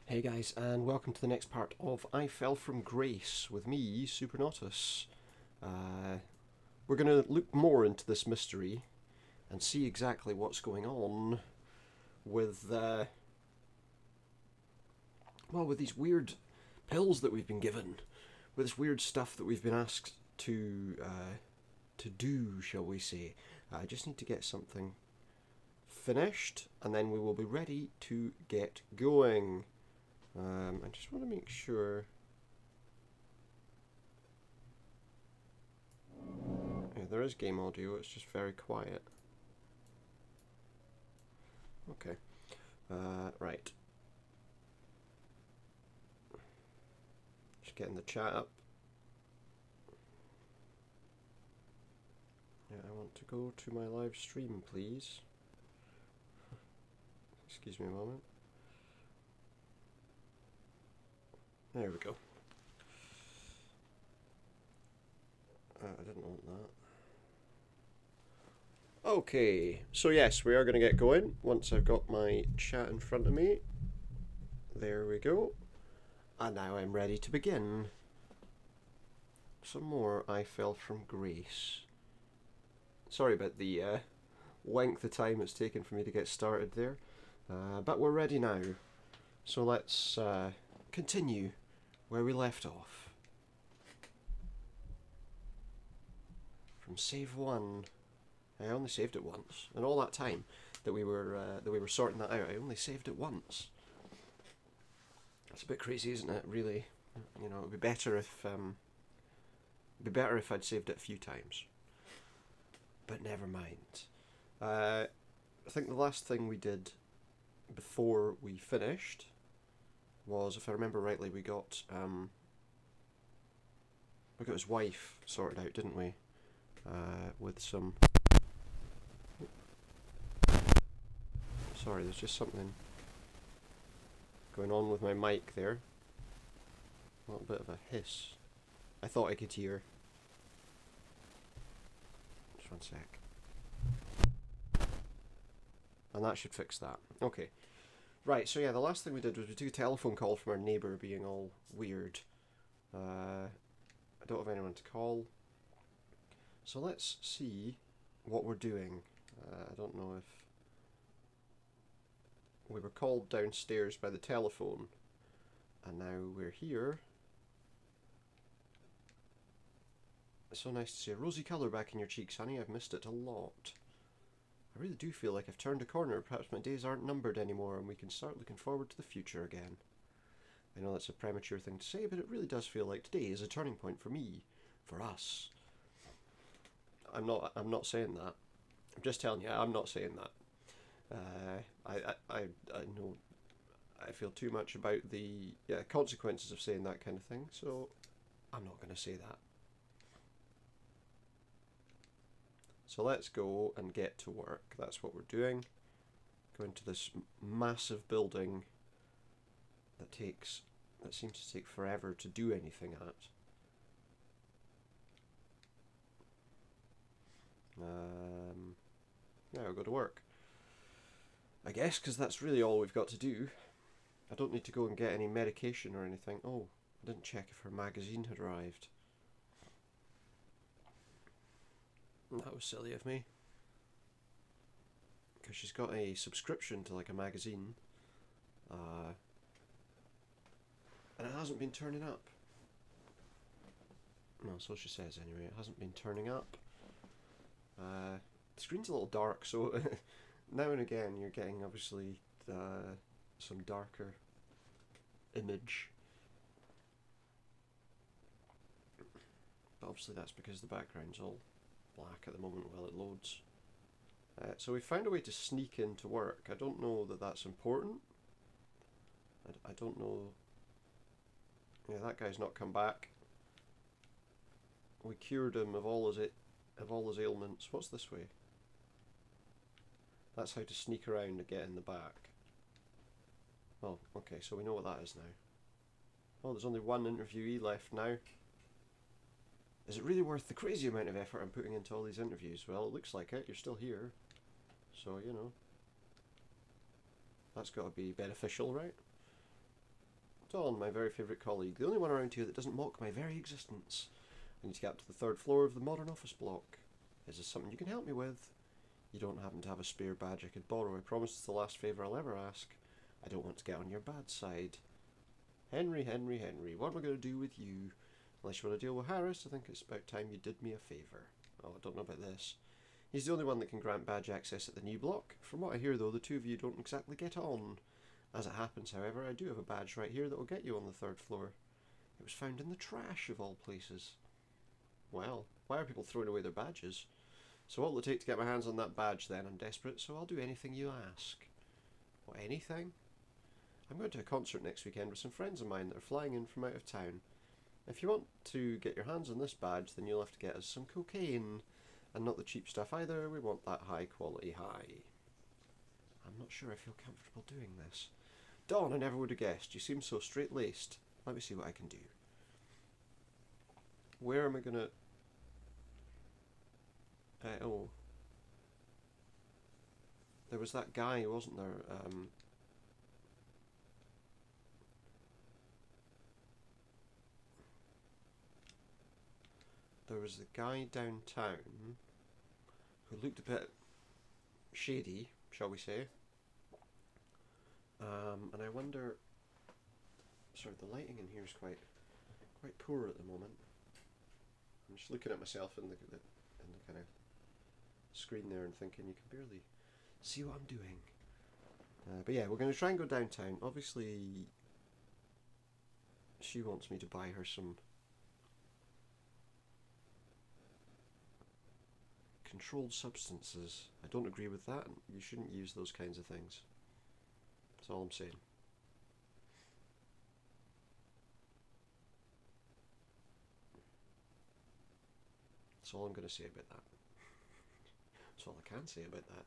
Hey guys, and welcome to the next part of I Fell From Grace with me, Supernautus. We're going to look more into this mystery and see exactly what's going on with, with these weird pills that we've been given, with this weird stuff that we've been asked to do, shall we say. I just need to get something finished, and then we will be ready to get going. I just want to make sure. Yeah, there is game audio, it's just very quiet. Okay. Right. Just getting the chat up. Yeah, I want to go to my live stream, please. Excuse me a moment. There we go. I didn't want that. Okay, so yes, we are going to get going once I've got my chat in front of me. There we go. And now I'm ready to begin. Some more I Fell From Grace. Sorry about the length of time it's taken for me to get started there. But we're ready now. So let's continue where we left off. From save 1. I only saved it once, and all that time that we were sorting that out, I only saved it once. That's a bit crazy, isn't it? Really, you know, it'd be better if I'd saved it a few times. But never mind. I think the last thing we did before we finished was, if I remember rightly, we got his wife sorted out, didn't we? With some. Sorry, there's just something going on with my mic there. A little bit of a hiss. I thought I could hear. Just one sec. And that should fix that. Okay. Right, so yeah, the last thing we did was we took a telephone call from our neighbour being all weird. I don't have anyone to call. So let's see what we're doing. I don't know if we were called downstairs by the telephone, and now we're here. It's so nice to see a rosy colour back in your cheeks, honey. I've missed it a lot. I really do feel like I've turned a corner. Perhaps my days aren't numbered anymore and we can start looking forward to the future again. I know that's a premature thing to say, but it really does feel like today is a turning point for me, for us. I'm not saying that. I'm just telling you, I'm not saying that. I know I feel too much about the consequences of saying that kind of thing, so I'm not going to say that. So let's go and get to work. That's what we're doing. Go into this massive building that seems to take forever to do anything at. Yeah, we'll go to work. I guess, because that's really all we've got to do. I don't need to go and get any medication or anything. Oh, I didn't check if her magazine had arrived. That was silly of me. Because she's got a subscription to like a magazine. And it hasn't been turning up. No, so she says anyway. It hasn't been turning up. The screen's a little dark, so now and again you're getting obviously some darker image. But obviously that's because the background's all black at the moment while it loads. So we found a way to sneak into work. I don't know that that's important. I don't know. Yeah, that guy's not come back. We cured him of all his ailments. What's this way? That's how to sneak around and get in the back. Oh, okay, so we know what that is now. Oh, there's only one interviewee left now. Is it really worth the crazy amount of effort I'm putting into all these interviews? Well, it looks like it. You're still here. So, you know. That's got to be beneficial, right? Dawn, my very favourite colleague, the only one around here that doesn't mock my very existence. I need to get up to the 3rd floor of the modern office block. Is this something you can help me with? You don't happen to have a spare badge I could borrow. I promise it's the last favour I'll ever ask. I don't want to get on your bad side. Henry, Henry, Henry, what am I going to do with you? Unless you want to deal with Harris, I think it's about time you did me a favour. Oh, I don't know about this. He's the only one that can grant badge access at the new block. From what I hear, though, the two of you don't exactly get on. As it happens, however, I do have a badge right here that will get you on the 3rd floor. It was found in the trash, of all places. Well, why are people throwing away their badges? So what will it take to get my hands on that badge, then? I'm desperate, so I'll do anything you ask. What, anything? I'm going to a concert next weekend with some friends of mine that are flying in from out of town. If you want to get your hands on this badge, then you'll have to get us some cocaine. And not the cheap stuff either, we want that high quality high. I'm not sure I feel comfortable doing this. Dawn, I never would have guessed. You seem so straight-laced. Let me see what I can do. Where am I gonna... oh. There was that guy, wasn't there? There was the guy downtown who looked a bit shady, shall we say. And I wonder... Sorry, the lighting in here is quite poor at the moment. I'm just looking at myself in the kind of screen there and thinking you can barely see what I'm doing. But yeah, we're going to try and go downtown. Obviously, she wants me to buy her some controlled substances. I don't agree with that. You shouldn't use those kinds of things. That's all I'm saying. That's all I'm going to say about that. That's all I can say about that.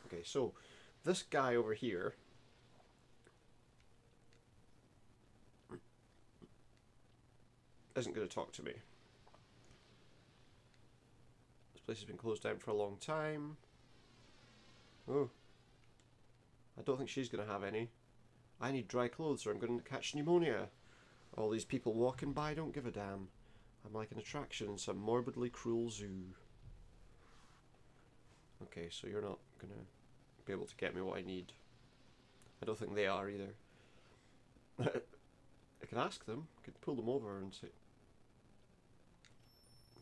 Okay, so this guy over here isn't going to talk to me. This place has been closed down for a long time. Oh. I don't think she's going to have any. I need dry clothes or I'm going to catch pneumonia. All these people walking by don't give a damn. I'm like an attraction in some morbidly cruel zoo. Okay, so you're not going to be able to get me what I need. I don't think they are either. I could ask them. I could pull them over and say...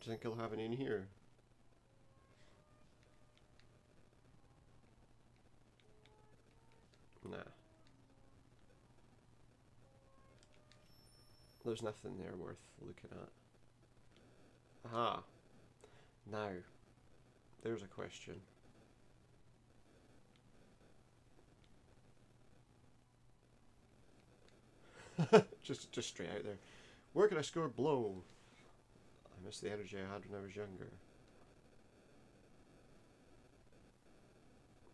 Do you think he'll have any in here? Nah. There's nothing there worth looking at. Aha. Now, there's a question. just straight out there. Where can I score blow? I miss the energy I had when I was younger.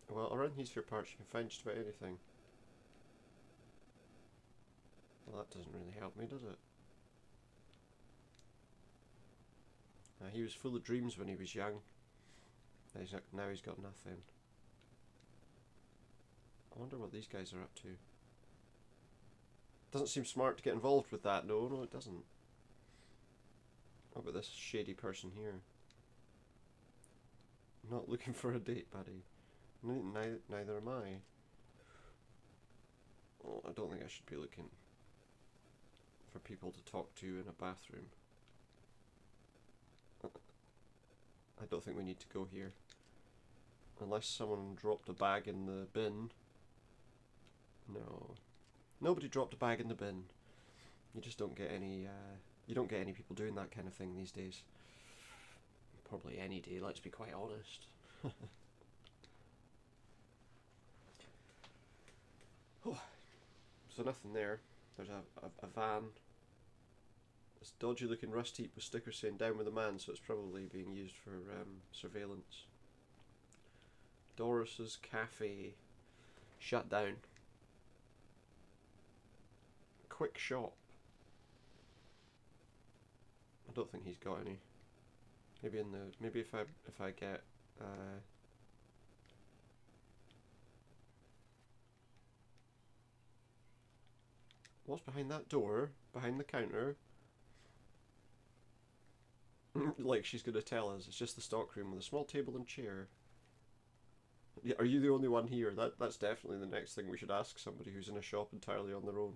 Well, around these few parts you can find just about anything. Well, that doesn't really help me, does it? He was full of dreams when he was young. Now he's got nothing. I wonder what these guys are up to. Doesn't seem smart to get involved with that. No, it doesn't. What about this shady person here? Not looking for a date, buddy. Neither am I. Oh, I don't think I should be looking for people to talk to in a bathroom. I don't think we need to go here. Unless someone dropped a bag in the bin. No. Nobody dropped a bag in the bin. You just don't get any, you don't get any people doing that kind of thing these days. Probably any day, let's be quite honest. Oh, so nothing there. There's a van. This dodgy looking rust heap with stickers saying down with the man, so it's probably being used for surveillance. Doris's Cafe. Shut down. Quick shop. I don't think he's got any. Maybe in the if I get What's behind that door? Behind the counter? Like she's going to tell us. It's just the stockroom with a small table and chair. Yeah, are you the only one here? That's definitely the next thing we should ask somebody who's in a shop entirely on their own.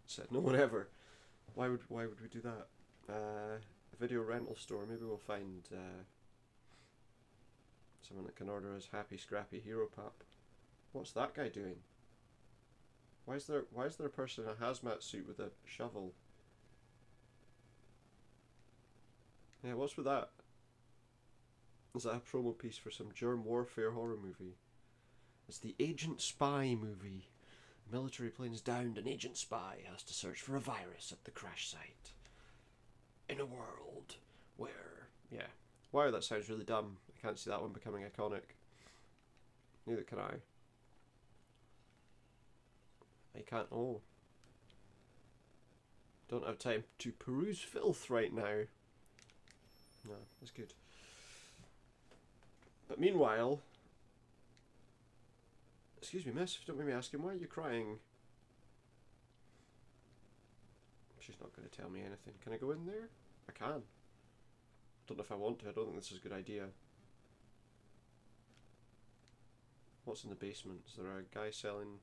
Said no one ever. Why would we do that? A video rental store. Maybe we'll find someone that can order us Happy Scrappy Hero Pup. What's that guy doing? Why is there a person in a hazmat suit with a shovel? Yeah, what's with that? Is that a promo piece for some germ warfare horror movie? It's the Agent Spy movie. A military plane's downed, an agent spy has to search for a virus at the crash site. In a world where... yeah. Wow, that sounds really dumb. I can't see that one becoming iconic. Neither can I. I can't... oh. Don't have time to peruse filth right now. No, that's good. But meanwhile... excuse me, miss, if you don't mind me asking, why are you crying? She's not going to tell me anything. Can I go in there? I can. Don't know if I want to. I don't think this is a good idea. What's in the basement? Is there a guy selling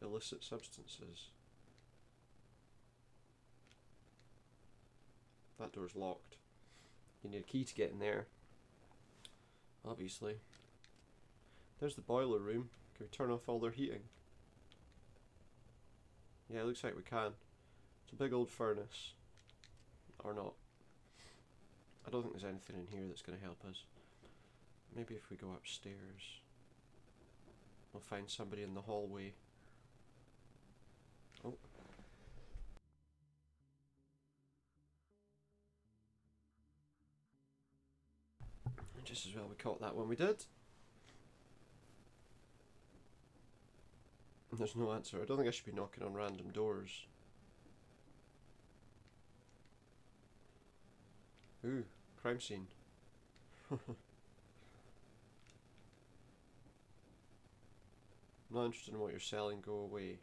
illicit substances? That door's locked. You need a key to get in there. Obviously. There's the boiler room. Can we turn off all their heating? Yeah, it looks like we can. It's a big old furnace. Or not. I don't think there's anything in here that's going to help us. Maybe if we go upstairs, we'll find somebody in the hallway. Oh. And just as well we caught that when we did. And there's no answer. I don't think I should be knocking on random doors. Ooh, crime scene. I'm not interested in what you're selling, go away.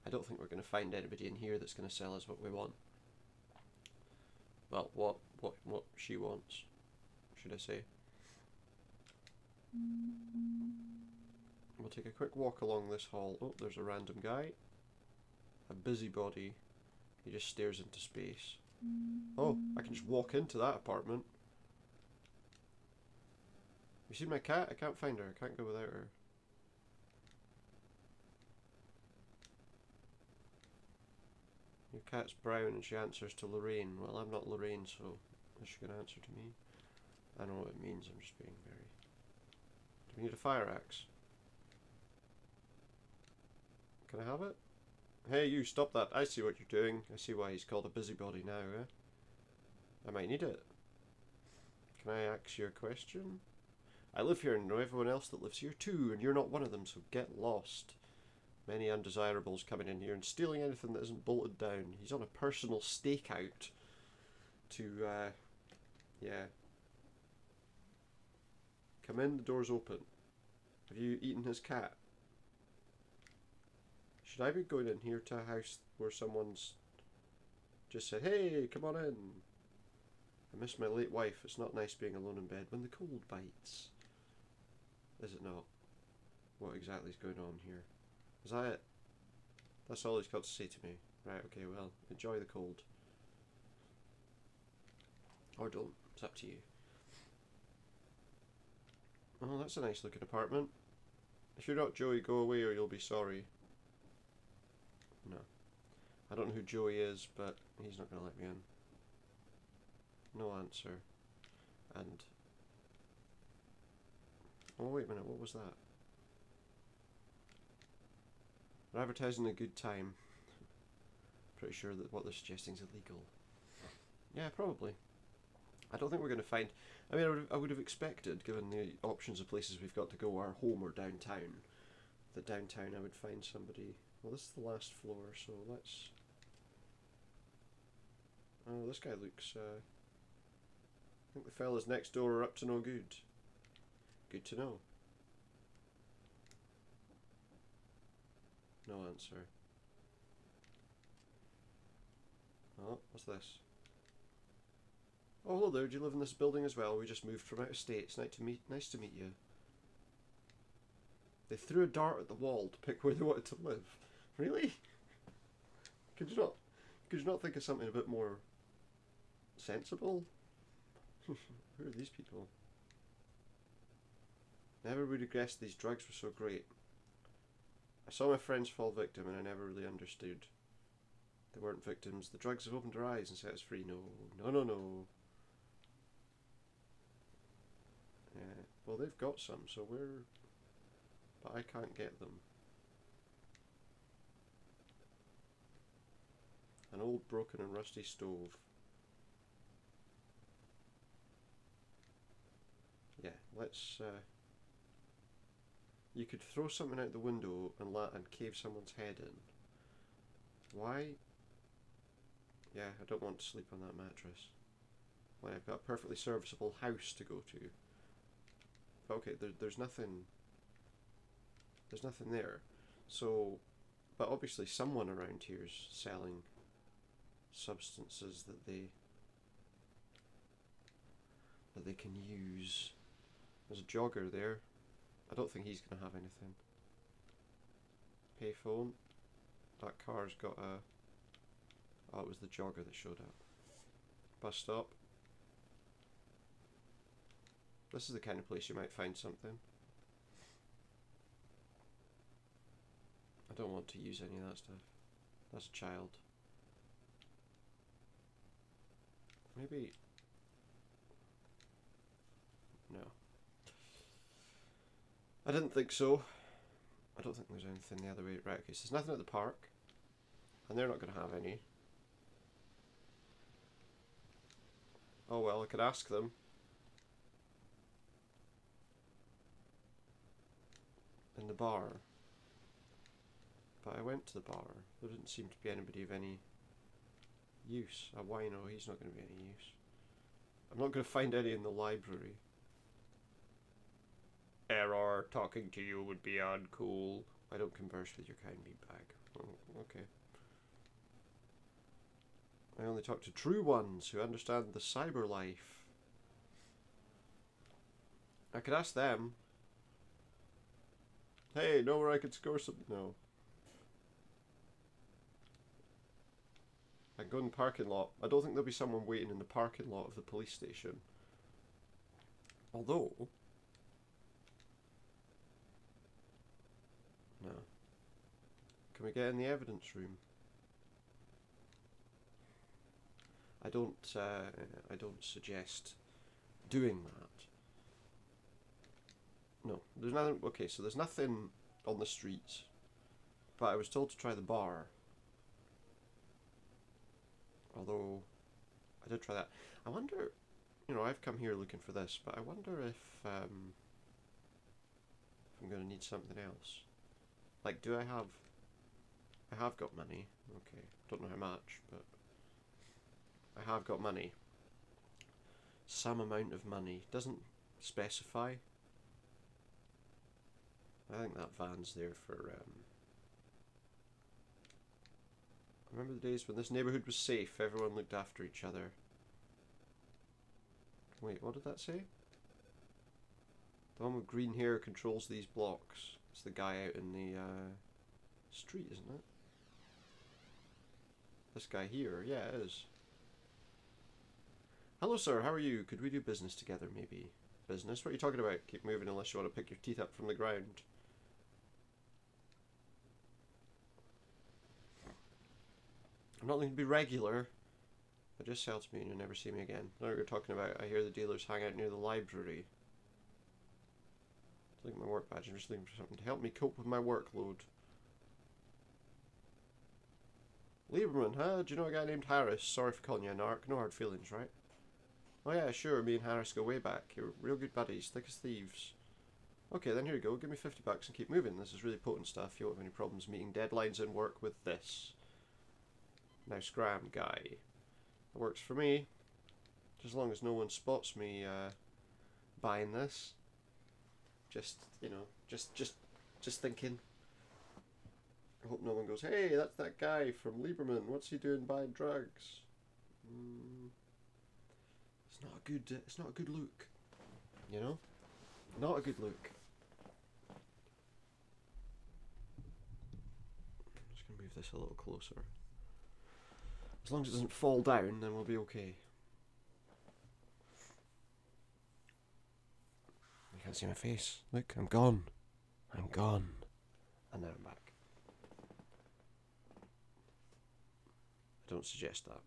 I don't think we're going to find anybody in here that's going to sell us what we want. Well, what she wants, should I say. We'll take a quick walk along this hall. Oh, there's a random guy. A busybody. He just stares into space. Oh, I can just walk into that apartment. You seen my cat? I can't find her. I can't go without her. Your cat's brown and she answers to Lorraine. Well, I'm not Lorraine, so is she going to answer to me? I don't know what it means. I'm just being very... do we need a fire axe? Can I have it? Hey, you, stop that. I see what you're doing. I see why he's called a busybody now, eh? I might need it. Can I ask you a question? I live here and know everyone else that lives here too, and you're not one of them, so get lost. Many undesirables coming in here and stealing anything that isn't bolted down. He's on a personal stakeout to, yeah. Come in, the door's open. Have you eaten his cat? Should I be going in here to a house where someone's just said, hey, come on in. I miss my late wife. It's not nice being alone in bed when the cold bites. Is it not? What exactly is going on here? Is that it? That's all he's got to say to me. Right, okay, well, enjoy the cold. Or don't. It's up to you. Oh, that's a nice looking apartment. If you're not Joey, go away or you'll be sorry. No. I don't know who Joey is, but he's not going to let me in. No answer. And... oh, wait a minute, what was that? They're advertising a good time. Pretty sure that what they're suggesting is illegal. Yeah, probably. I don't think we're going to find... I mean, I would have expected, given the options of places we've got to go, our home or downtown, that downtown I would find somebody... well, this is the last floor, so let's... oh, this guy looks... I think the fellas next door are up to no good. Good to know. No answer. Oh, what's this? Oh, hello there. Do you live in this building as well? We just moved from out of state. It's nice to meet you. They threw a dart at the wall to pick where they wanted to live. Really? Could you not? Could you not think of something a bit more sensible? Who are these people? Never would have guessed these drugs were so great. I saw my friends fall victim and I never really understood. They weren't victims. The drugs have opened their eyes and set us free. No, no, no, no. Yeah. Well, they've got some, so we're... But I can't get them. An old, broken and rusty stove. Yeah, let's... You could throw something out the window and cave someone's head in. Why? Yeah, I don't want to sleep on that mattress. When I've got a perfectly serviceable house to go to. Okay, there's nothing... There's nothing there. So... But obviously someone around here is selling substances that they can use. There's a jogger there. I don't think he's going to have anything. Payphone. That car's got a... Oh, it was the jogger that showed up. Bus stop. This is the kind of place you might find something. I don't want to use any of that stuff. That's a child. Maybe... No. I didn't think so. I don't think there's anything the other way. Right, okay, so there's nothing at the park. And they're not going to have any. Oh well, I could ask them. In the bar. But I went to the bar. There didn't seem to be anybody of any use. A wino, he's not going to be any use. I'm not going to find any in the library. Error, talking to you would be uncool. I don't converse with your kind, meatbag. Oh, okay. I only talk to true ones who understand the cyber life. I could ask them. Hey, know where I could score some... No. I can go in the parking lot. I don't think there'll be someone waiting in the parking lot of the police station. Although... No. Can we get in the evidence room? I don't suggest doing that. No, there's nothing. Okay, so there's nothing on the streets, but I was told to try the bar. Although, I did try that. I wonder, you know, I've come here looking for this, but I wonder if I'm going to need something else. Like, do I have... I have got money. Okay, don't know how much, but I have got money. Some amount of money. Doesn't specify. I think that van's there for... I remember the days when this neighbourhood was safe, everyone looked after each other. Wait, what did that say? The one with green hair controls these blocks. It's the guy out in the street, isn't it? This guy here, yeah, it is. Hello sir, how are you? Could we do business together maybe? Business? What are you talking about? Keep moving unless you want to pick your teeth up from the ground. I'm not going to be regular. I just sell to me and you'll never see me again. I know what you're talking about. I hear the dealers hang out near the library. Look at my work badge. I'm just looking for something to help me cope with my workload. Lieberman, huh? Do you know a guy named Harris? Sorry for calling you a narc. No hard feelings, right? Oh yeah, sure. Me and Harris go way back. You're real good buddies. Thick as thieves. Okay, then here you go. Give me $50 and keep moving. This is really potent stuff. You won't have any problems meeting deadlines and work with this. Now scram, guy. It works for me. Just as long as no one spots me buying this. Just, you know, just thinking. I hope no one goes, hey, that's that guy from Lieberman. What's he doing buying drugs? It's not a good. It's not a good look. You know, not a good look. I'm just gonna move this a little closer. As long as it doesn't fall down, then we'll be okay. You can't see my face. Look, I'm gone. I'm gone. And now I'm back. I don't suggest that.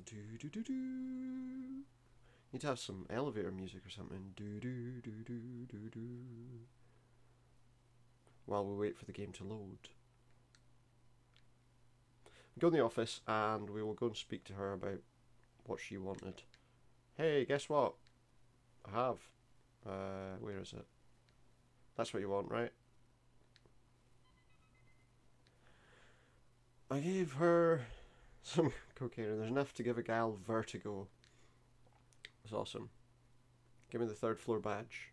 Do do do do. Need to have some elevator music or something. Do do do do do do. While we wait for the game to load. Go in the office and we will go and speak to her about what she wanted. Hey, guess what? I have. Where is it? That's what you want, right? I gave her some cocaine and there's enough to give a gal vertigo. It's awesome. Give me the 3rd floor badge.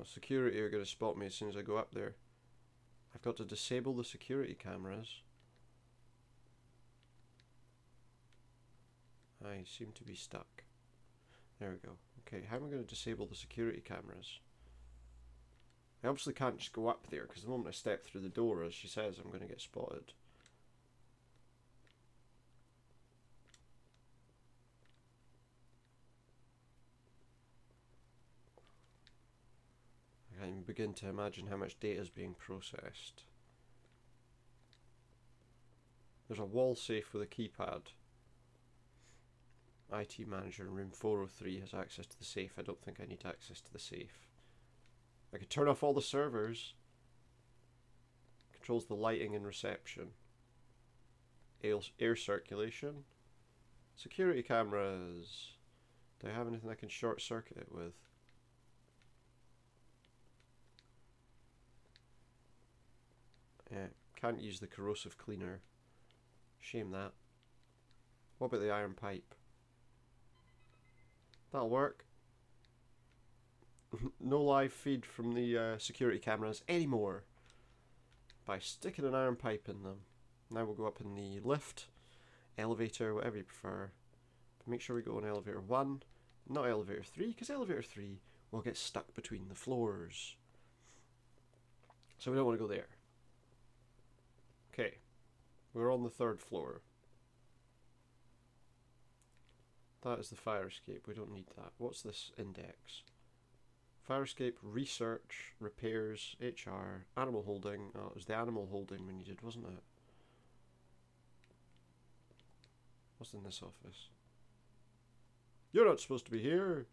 Security are going to spot me as soon as I go up there. I've got to disable the security cameras. I seem to be stuck. There we go. Okay, how am I going to disable the security cameras? I obviously can't just go up there because the moment I step through the door, as she says, I'm going to get spotted. I can't even begin to imagine how much data is being processed. There's a wall safe with a keypad. IT manager in room 403 has access to the safe. I don't think I need access to the safe. I could turn off all the servers. Controls the lighting and reception. Air circulation. Security cameras. Do I have anything I can short circuit it with? Yeah, can't use the corrosive cleaner. Shame that. What about the iron pipe? That'll work. No live feed from the security cameras anymore. By sticking an iron pipe in them. Now we'll go up in the lift, elevator, whatever you prefer. But make sure we go on elevator 1, not elevator 3, because elevator 3 will get stuck between the floors. So we don't want to go there. Okay, we're on the 3rd floor. That is the fire escape, we don't need that. What's this index? Fire escape, research, repairs, HR, animal holding. Oh, it was the animal holding we needed, wasn't it? What's in this office? You're not supposed to be here.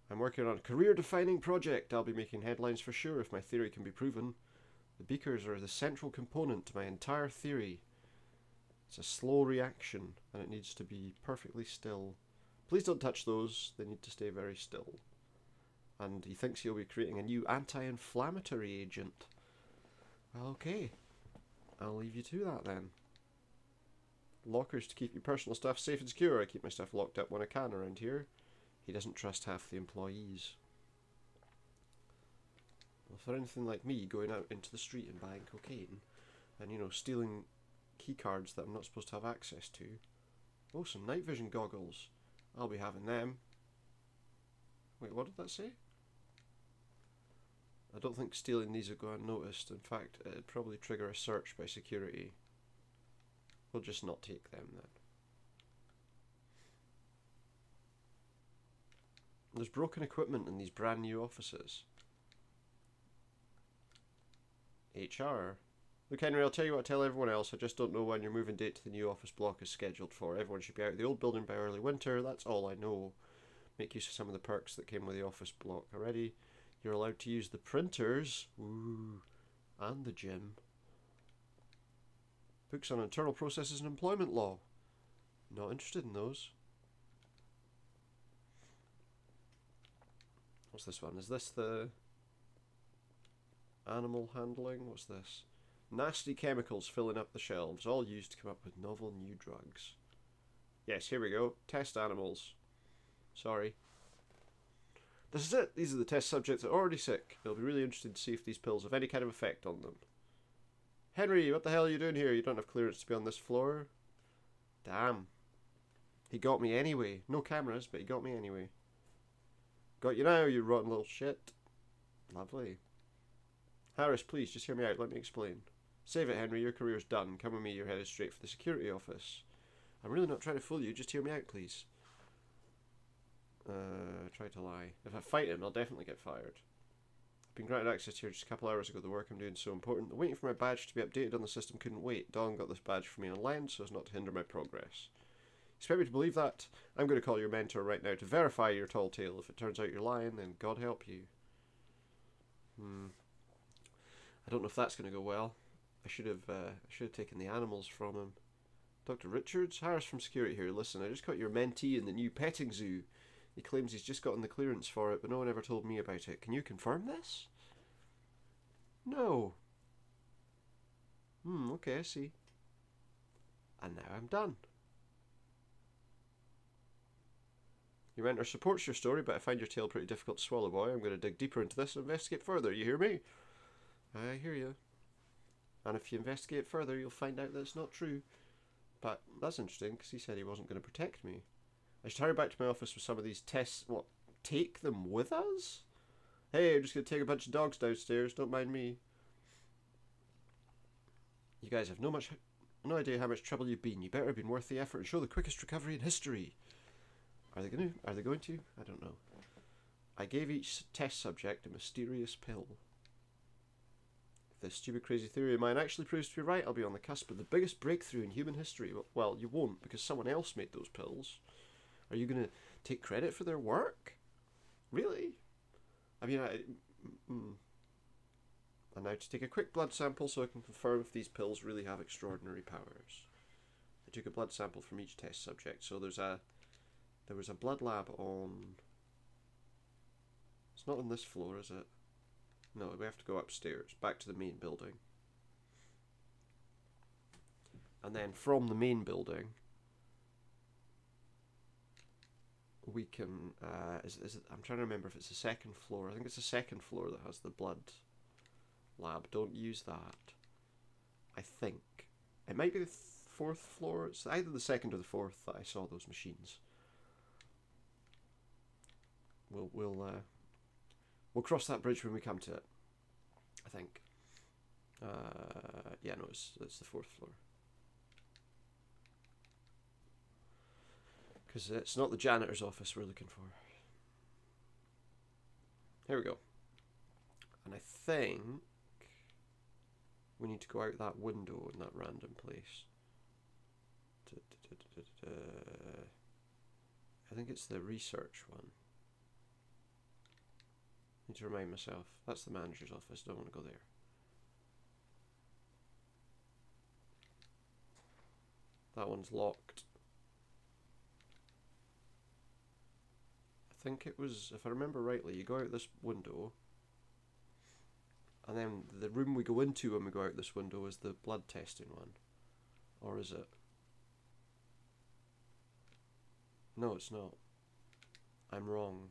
I'm working on a career-defining project. I'll be making headlines for sure if my theory can be proven. The beakers are the central component to my entire theory. It's a slow reaction, and it needs to be perfectly still. Please don't touch those. They need to stay very still. And he thinks he'll be creating a new anti-inflammatory agent. Well, okay. I'll leave you to that then. Lockers to keep your personal stuff safe and secure. I keep my stuff locked up when I can around here. He doesn't trust half the employees. Well, if they're anything like me, going out into the street and buying cocaine, and, you know, stealing key cards that I'm not supposed to have access to. Oh, some night vision goggles. I'll be having them. Wait, what did that say? I don't think stealing these would go unnoticed. In fact, it'd probably trigger a search by security. We'll just not take them then. There's broken equipment in these brand new offices. HR. Look, Henry, I'll tell you what I tell everyone else. I just don't know when your moving date to the new office block is scheduled for. Everyone should be out of the old building by early winter. That's all I know. Make use of some of the perks that came with the office block already. You're allowed to use the printers. Ooh. And the gym. Books on internal processes and employment law. Not interested in those. What's this one? Is this the animal handling? What's this? Nasty chemicals filling up the shelves, all used to come up with novel new drugs. Yes, here we go. Test animals. Sorry. This is it. These are the test subjects that are already sick. It'll be really interesting to see if these pills have any kind of effect on them. Henry, what the hell are you doing here? You don't have clearance to be on this floor. Damn. He got me anyway. No cameras, but he got me anyway. Got you now, you rotten little shit. Lovely. Harris, please, just hear me out. Let me explain. Save it, Henry. Your career's done. Come with me. You're headed straight for the security office. I'm really not trying to fool you. Just hear me out, please. Try to lie. If I fight him, I'll definitely get fired. I've been granted access here just a couple hours ago. The work I'm doing is so important. The waiting for my badge to be updated on the system couldn't wait. Dawn got this badge for me online so as not to hinder my progress. Expect me to believe that? I'm going to call your mentor right now to verify your tall tale. If it turns out you're lying, then God help you. I don't know if that's going to go well. I should have taken the animals from him. Dr. Richards? Harris from security here. Listen, I just got your mentee in the new petting zoo. He claims he's just gotten the clearance for it, but no one ever told me about it. Can you confirm this? No. Okay, I see. And now I'm done. Your mentor supports your story, but I find your tale pretty difficult to swallow, boy. I'm going to dig deeper into this and investigate further. You hear me? I hear you. And if you investigate further, you'll find out that it's not true. But that's interesting, because he said he wasn't going to protect me. I should hurry back to my office with some of these tests. What? Take them with us? Hey, I'm just going to take a bunch of dogs downstairs. Don't mind me. You guys have no idea how much trouble you've been. You better have been worth the effort and show the quickest recovery in history. Are they going to? I don't know. I gave each test subject a mysterious pill. If this stupid crazy theory of mine actually proves to be right, I'll be on the cusp of the biggest breakthrough in human history. Well, you won't, because someone else made those pills. Are you going to take credit for their work? Really? I mean, And now to take a quick blood sample so I can confirm if these pills really have extraordinary powers. I took a blood sample from each test subject, so there was a blood lab on... It's not on this floor, is it? No, we have to go upstairs, back to the main building. And then from the main building, we can... is it, I'm trying to remember if it's the second floor. I think it's the second floor that has the blood lab. Don't use that. I think. It might be the fourth floor. It's either the second or the fourth that I saw those machines. We'll cross that bridge when we come to it. I think. Yeah, no, it's the fourth floor. Because it's not the janitor's office we're looking for. Here we go. And I think we need to go out that window in that random place. I think it's the research one. Need to remind myself. That's the manager's office. Don't want to go there. That one's locked. I think it was, if I remember rightly, you go out this window, and then the room we go into when we go out this window is the blood testing one. Or is it? No, it's not. I'm wrong.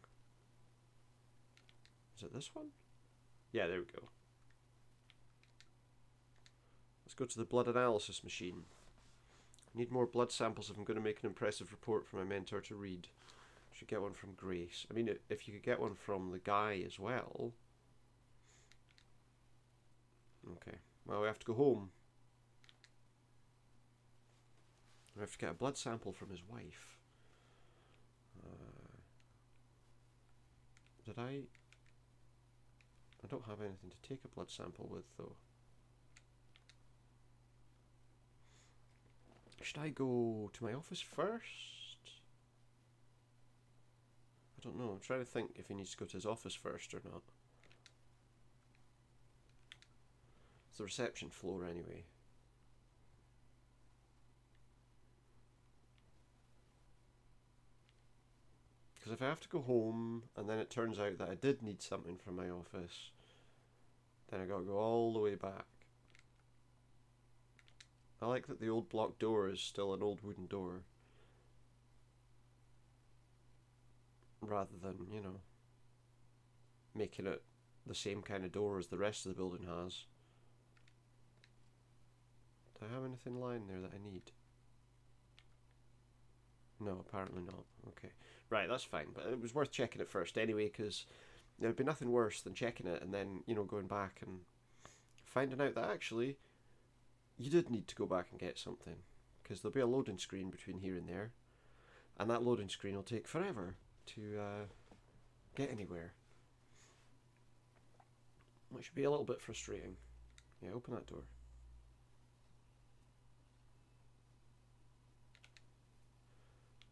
Is it this one? Yeah, there we go. Let's go to the blood analysis machine. I need more blood samples if I'm going to make an impressive report for my mentor to read. Should get one from Grace. I mean, if you could get one from the guy as well. Okay. Well, we have to go home. We have to get a blood sample from his wife. Did I don't have anything to take a blood sample with, though. Should I go to my office first? I don't know. I'm trying to think if he needs to go to his office first or not. It's the reception floor anyway. Because if I have to go home and then it turns out that I did need something from my office, then I gotta go all the way back. I like that the old block door is still an old wooden door. Rather than, you know, making it the same kind of door as the rest of the building has. Do I have anything lying there that I need? No, apparently not. Okay. Right, that's fine. But it was worth checking it first anyway, because there'd be nothing worse than checking it and then, you know, going back and finding out that actually you did need to go back and get something. Because there'll be a loading screen between here and there. And that loading screen will take forever to get anywhere. Which should be a little bit frustrating. Yeah, open that door.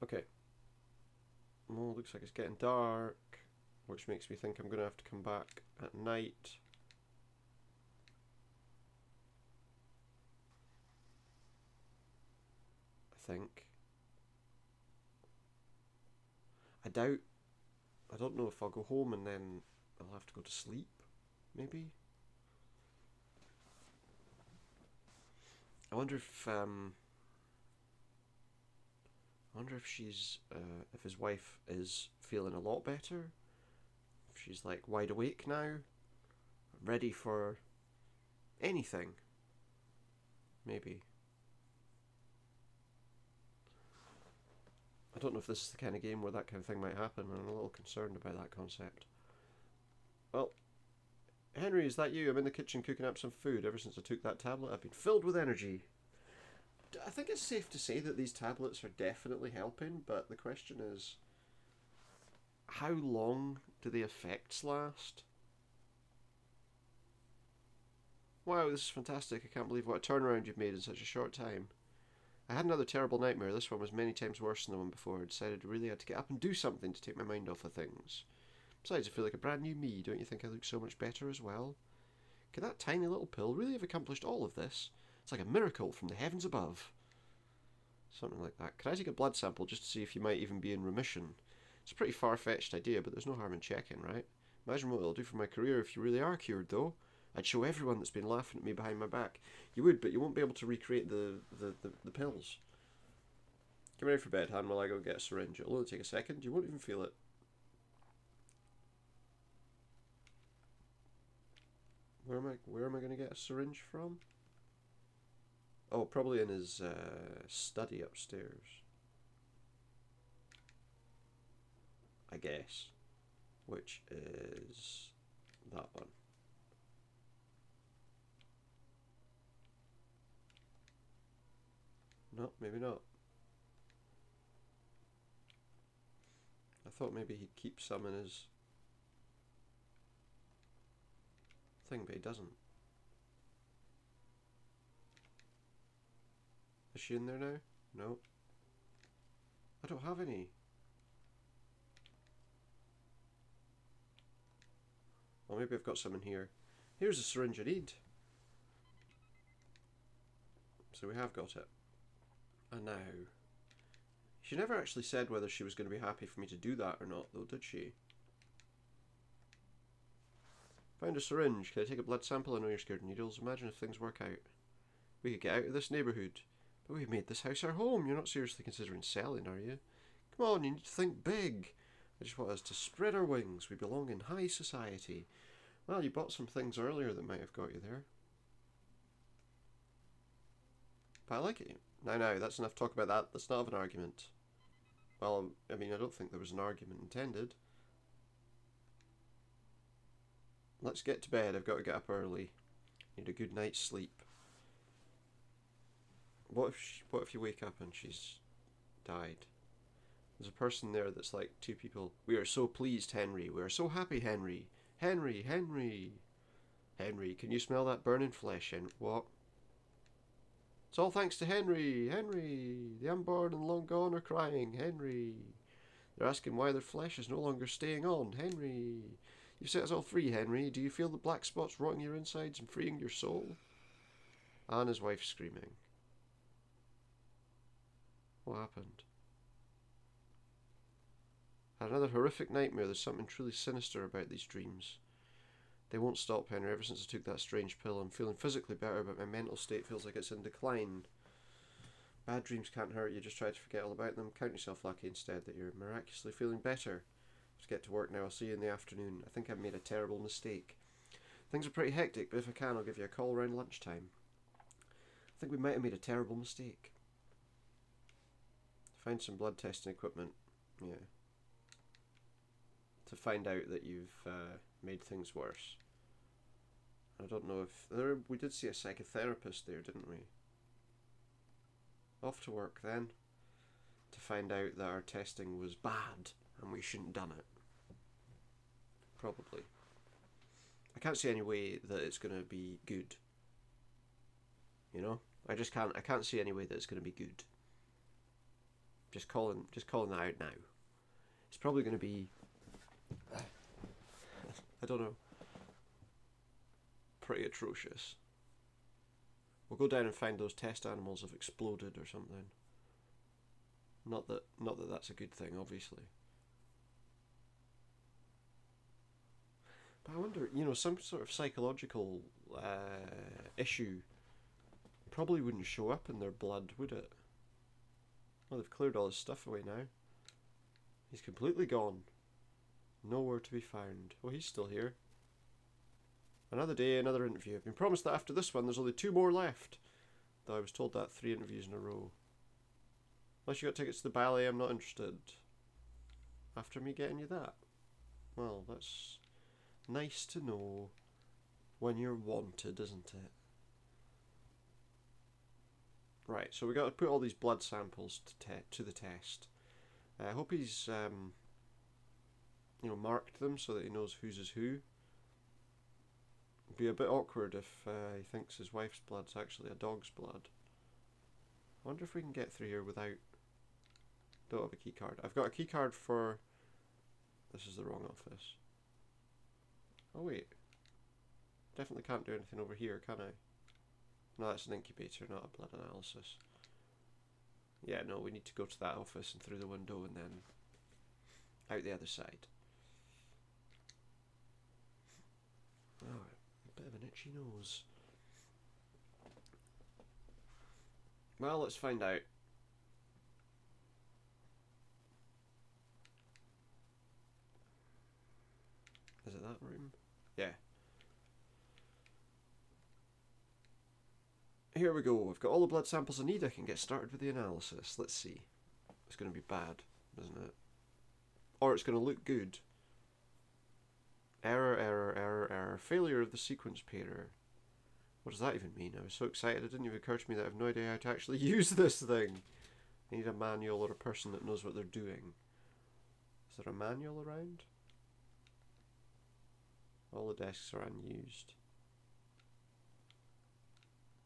Okay. Well, looks like it's getting dark, which makes me think I'm going to have to come back at night. I think. I don't know if I'll go home and then I'll have to go to sleep, maybe? I wonder if she's if his wife is feeling a lot better. If she's like wide awake now, ready for anything. Maybe. I don't know if this is the kind of game where that kind of thing might happen, and I'm a little concerned about that concept. Well, Henry, is that you? I'm in the kitchen cooking up some food. Ever since I took that tablet, I've been filled with energy. I think it's safe to say that these tablets are definitely helping, but the question is, how long do the effects last? Wow, this is fantastic. I can't believe what a turnaround you've made in such a short time. I had another terrible nightmare. This one was many times worse than the one before. I decided I really had to get up and do something to take my mind off of things. Besides, I feel like a brand new me. Don't you think I look so much better as well? Could that tiny little pill really have accomplished all of this? It's like a miracle from the heavens above. Something like that. Could I take a blood sample just to see if you might even be in remission? It's a pretty far-fetched idea, but there's no harm in checking, right? Imagine what it'll do for my career if you really are cured, though. I'd show everyone that's been laughing at me behind my back. You would, but you won't be able to recreate the pills. Get ready for bed, Han, while I go get a syringe. It'll only take a second. You won't even feel it. Where am I going to get a syringe from? Oh, probably in his study upstairs. I guess. Which is that one. No, maybe not. I thought maybe he'd keep some in his thing, but he doesn't. Is she in there now? No. I don't have any. Well, maybe I've got some in here. Here's the syringe I need. So we have got it. And now, she never actually said whether she was going to be happy for me to do that or not, though, did she? Found a syringe. Can I take a blood sample? I know you're scared of needles. Imagine if things work out. We could get out of this neighbourhood. But we've made this house our home. You're not seriously considering selling, are you? Come on, you need to think big. I just want us to spread our wings. We belong in high society. Well, you bought some things earlier that might have got you there. But I like it. Now, that's enough talk about that. That's not an argument. Well, I mean, I don't think there was an argument intended. Let's get to bed. I've got to get up early. Need a good night's sleep. What if you wake up and she's died? There's a person there that's like two people. We are so pleased, Henry. We are so happy, Henry. Henry, Henry. Henry, can you smell that burning flesh? And what? It's all thanks to Henry. Henry. The unborn and long gone are crying. Henry. They're asking why their flesh is no longer staying on. Henry. You've set us all free, Henry. Do you feel the black spots rotting your insides and freeing your soul? And his wife screaming. What happened? Had another horrific nightmare. There's something truly sinister about these dreams. They won't stop, Henry. Ever since I took that strange pill, I'm feeling physically better, but my mental state feels like it's in decline. Bad dreams can't hurt you. Just try to forget all about them. Count yourself lucky instead that you're miraculously feeling better. Let's get to work now. I'll see you in the afternoon. I think I've made a terrible mistake. Things are pretty hectic, but if I can, I'll give you a call around lunchtime. I think we might have made a terrible mistake. Find some blood testing equipment. Yeah. To find out that you've made things worse. I don't know if... we did see a psychotherapist there, didn't we? Off to work then. To find out that our testing was bad and we shouldn't have done it. Probably. I can't see any way that it's going to be good. You know? I can't see any way that it's going to be good. Just calling that out now. It's probably going to be... I don't know. Pretty atrocious. We'll go down and find those test animals have exploded or something. Not that that's a good thing, obviously. But I wonder, you know, some sort of psychological issue probably wouldn't show up in their blood, would it? Well, they've cleared all his stuff away now. He's completely gone. Nowhere to be found. Oh, he's still here. Another day, another interview. I've been promised that after this one there's only 2 more left. Though I was told that 3 interviews in a row. Unless you got tickets to the ballet, I'm not interested. After me getting you that. Well, that's nice to know when you're wanted, isn't it? Right, so we got to put all these blood samples to the test. I hope he's you know, marked them so that he knows whose is who. It'd be a bit awkward if he thinks his wife's blood's actually a dog's blood. I wonder if we can get through here without... Don't have a key card. I've got a key card for... This is the wrong office. Oh wait. Definitely can't do anything over here, can I? No, that's an incubator, not a blood analysis. Yeah, no, we need to go to that office and through the window and then out the other side. Oh, a bit of an itchy nose. Well, let's find out. Is it that room? Yeah. Here we go. I've got all the blood samples I need. I can get started with the analysis. Let's see. It's going to be bad, isn't it? Or it's going to look good. Error, error, error, error. Failure of the sequence pairer. What does that even mean? I was so excited it didn't even occur to me that I have no idea how to actually use this thing. I need a manual or a person that knows what they're doing. Is there a manual around? All the desks are unused.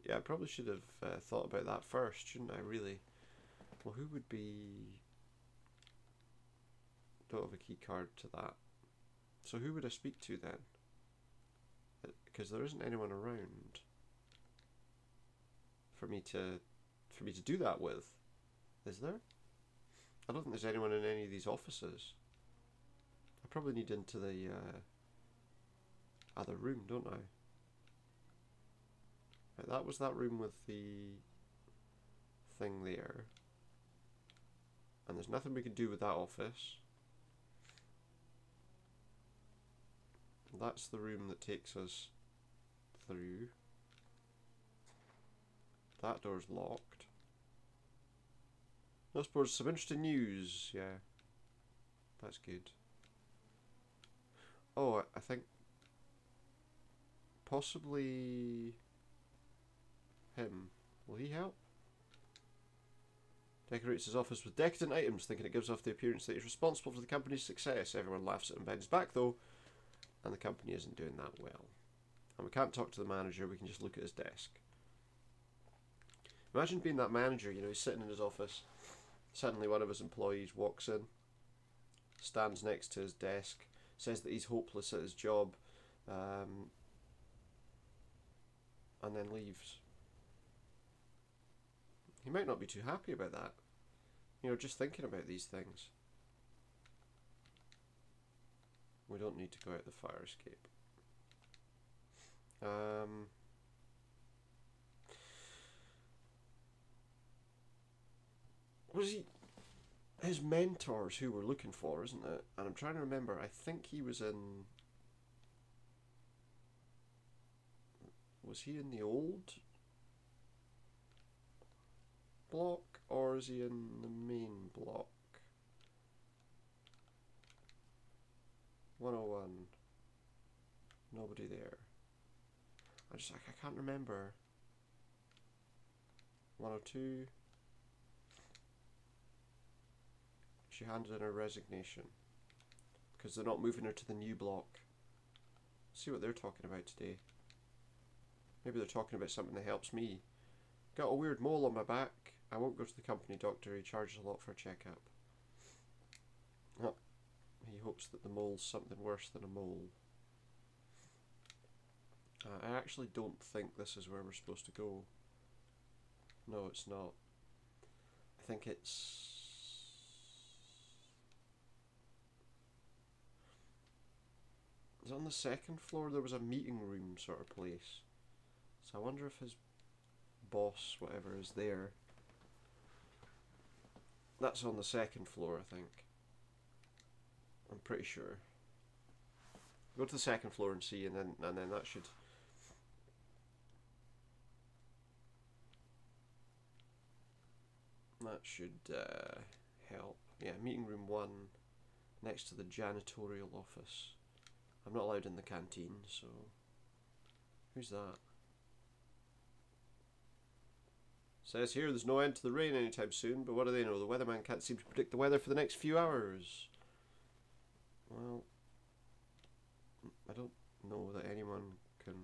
Yeah, I probably should have thought about that first, shouldn't I, really? Well, who would be... Don't have a key card to that. So who would I speak to then? Because there isn't anyone around for me to do that with. Is there? I don't think there's anyone in any of these offices. I probably need into the other room, don't I? Right, that was that room with the thing there. And there's nothing we can do with that office. That's the room that takes us through. That door's locked. I suppose some interesting news, yeah. That's good. Oh, I think possibly him. Will he help? Decorates his office with decadent items, thinking it gives off the appearance that he's responsible for the company's success. Everyone laughs at him behind his back, though, and the company isn't doing that well. And we can't talk to the manager, we can just look at his desk. Imagine being that manager, you know, he's sitting in his office. Suddenly one of his employees walks in, stands next to his desk, says that he's hopeless at his job, and then leaves. He might not be too happy about that. You know, just thinking about these things. We don't need to go out the fire escape. Was he... his mentor's who we're looking for, isn't it? And I'm trying to remember. I think he was in. Was he in the old block or is he in the main block? 101. Nobody there. I can't remember. 102. She handed in her resignation because they're not moving her to the new block. See what they're talking about today. Maybe they're talking about something that helps me. Got a weird mole on my back. I won't go to the company doctor. He charges a lot for a checkup. Oh, he hopes that the mole's something worse than a mole. I actually don't think this is where we're supposed to go. No, it's not. I think it's... Is it on the second floor? There was a meeting room sort of place. So I wonder if his boss, whatever, is there. That's on the second floor, I think. I'm pretty sure. Go to the second floor and see, and then that should... That should help. Yeah, meeting room 1, next to the janitorial office. I'm not allowed in the canteen, so... Who's that? Says here there's no end to the rain anytime soon, but what do they know? The weatherman can't seem to predict the weather for the next few hours. Well, I don't know that anyone can...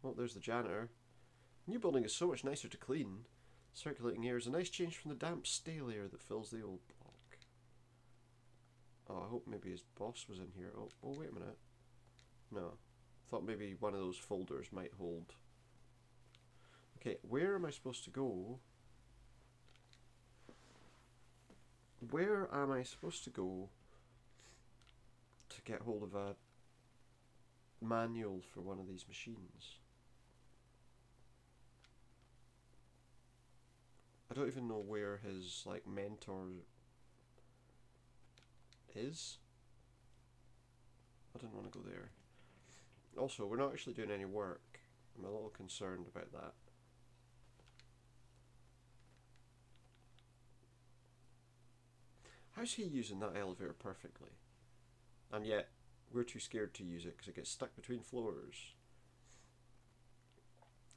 Oh, there's the janitor. New building is so much nicer to clean. Circulating air is a nice change from the damp, stale air that fills the old block. Oh, I hope maybe his boss was in here. Oh, wait a minute. No. Thought maybe one of those folders might hold... Okay, where am I supposed to go? Where am I supposed to go to get hold of a manual for one of these machines? I don't even know where his like mentor is. I didn't want to go there. Also, we're not actually doing any work. I'm a little concerned about that. How's he using that elevator perfectly? And yet, we're too scared to use it because it gets stuck between floors.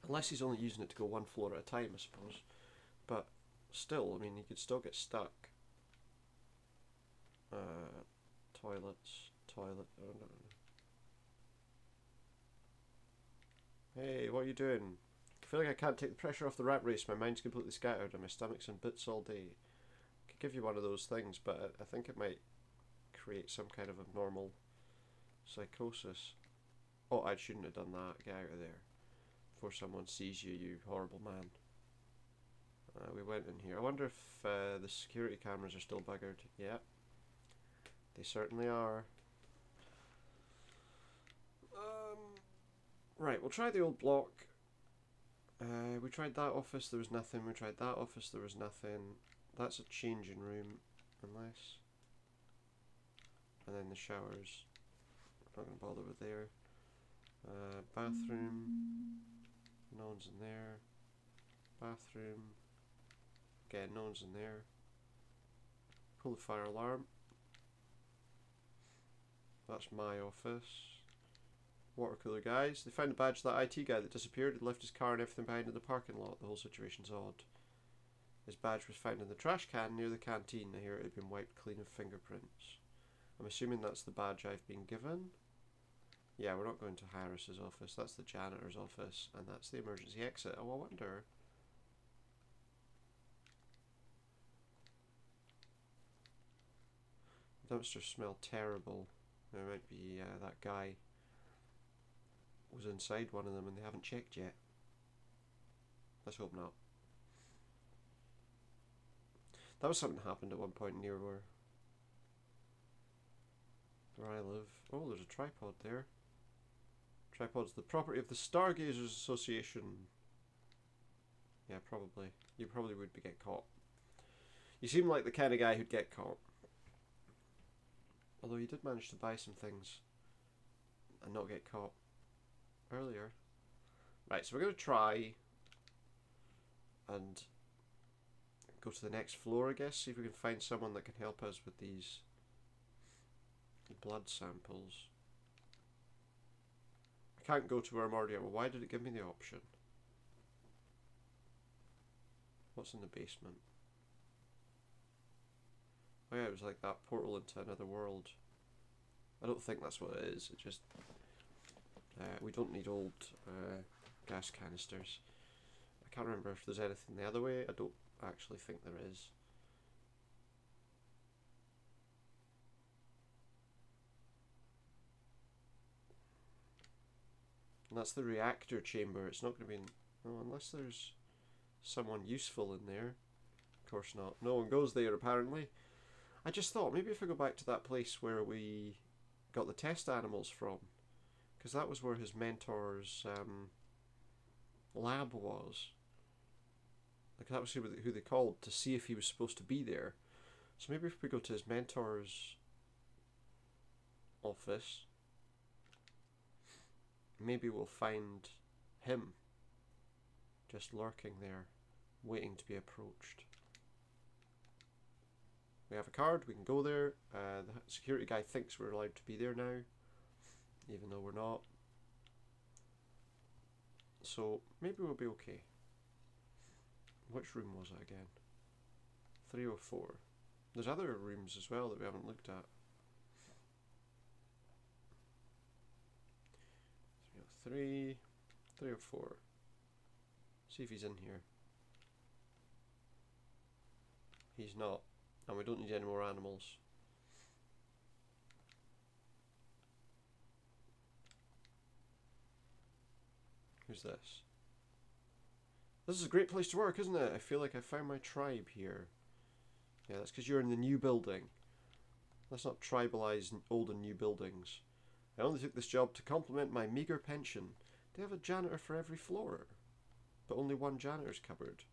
Unless he's only using it to go one floor at a time, I suppose. But still, I mean, he could still get stuck. Toilets, toilet, oh no. Hey, what are you doing? I feel like I can't take the pressure off the rat race. My mind's completely scattered and my stomach's in bits all day. I could give you one of those things, but I think it might create some kind of abnormal psychosis. Oh, I shouldn't have done that. Get out of there before someone sees you, you horrible man. We went in here. I wonder if the security cameras are still buggered. Yeah, they certainly are. Right, we'll try the old block. We tried that office, there was nothing. We tried that office, there was nothing. That's a changing room, unless... And then the showers. I'm not going to bother with there. Bathroom. No one's in there. Bathroom. Again, no one's in there. Pull the fire alarm. That's my office. Water cooler guys. They found the badge of that IT guy that disappeared. He left his car and everything behind in the parking lot. The whole situation's odd. His badge was found in the trash can near the canteen. I hear it had been wiped clean of fingerprints. I'm assuming that's the badge I've been given. Yeah, we're not going to Harris's office. That's the janitor's office. And that's the emergency exit. Oh, I wonder... Dumpsters smell terrible. There might be that guy was inside one of them and they haven't checked yet. Let's hope not. That was something that happened at one point near where I live. Oh, there's a tripod there. Tripod's the property of the Stargazers Association. Yeah, probably. You probably would get caught. You seem like the kind of guy who'd get caught. Although you did manage to buy some things and not get caught earlier. Right, so we're going to try and go to the next floor, I guess. See if we can find someone that can help us with these blood samples. I can't go to where I'm already at. Well, why did it give me the option? What's in the basement? Oh yeah, it was like that portal into another world. I don't think that's what it is. It just... we don't need old gas canisters. I can't remember if there's anything the other way. I don't actually think there is. And that's the reactor chamber. It's not going to be in... Oh, unless there's someone useful in there. Of course not. No one goes there, apparently. I just thought, maybe if I go back to that place where we got the test animals from. Because that was where his mentor's lab was. Like, that was who they called to see if he was supposed to be there. So maybe if we go to his mentor's office, maybe we'll find him just lurking there, waiting to be approached. We have a card, we can go there. The security guy thinks we're allowed to be there now, even though we're not. So maybe we'll be okay. Which room was it again? 304. There's other rooms as well that we haven't looked at. 303, 304. See if he's in here. He's not. And we don't need any more animals. Who's this? This is a great place to work, isn't it? I feel like I found my tribe here. Yeah, that's because you're in the new building. Let's not tribalize old and new buildings. I only took this job to complement my meagre pension. They have a janitor for every floor, but only one janitor's cupboard.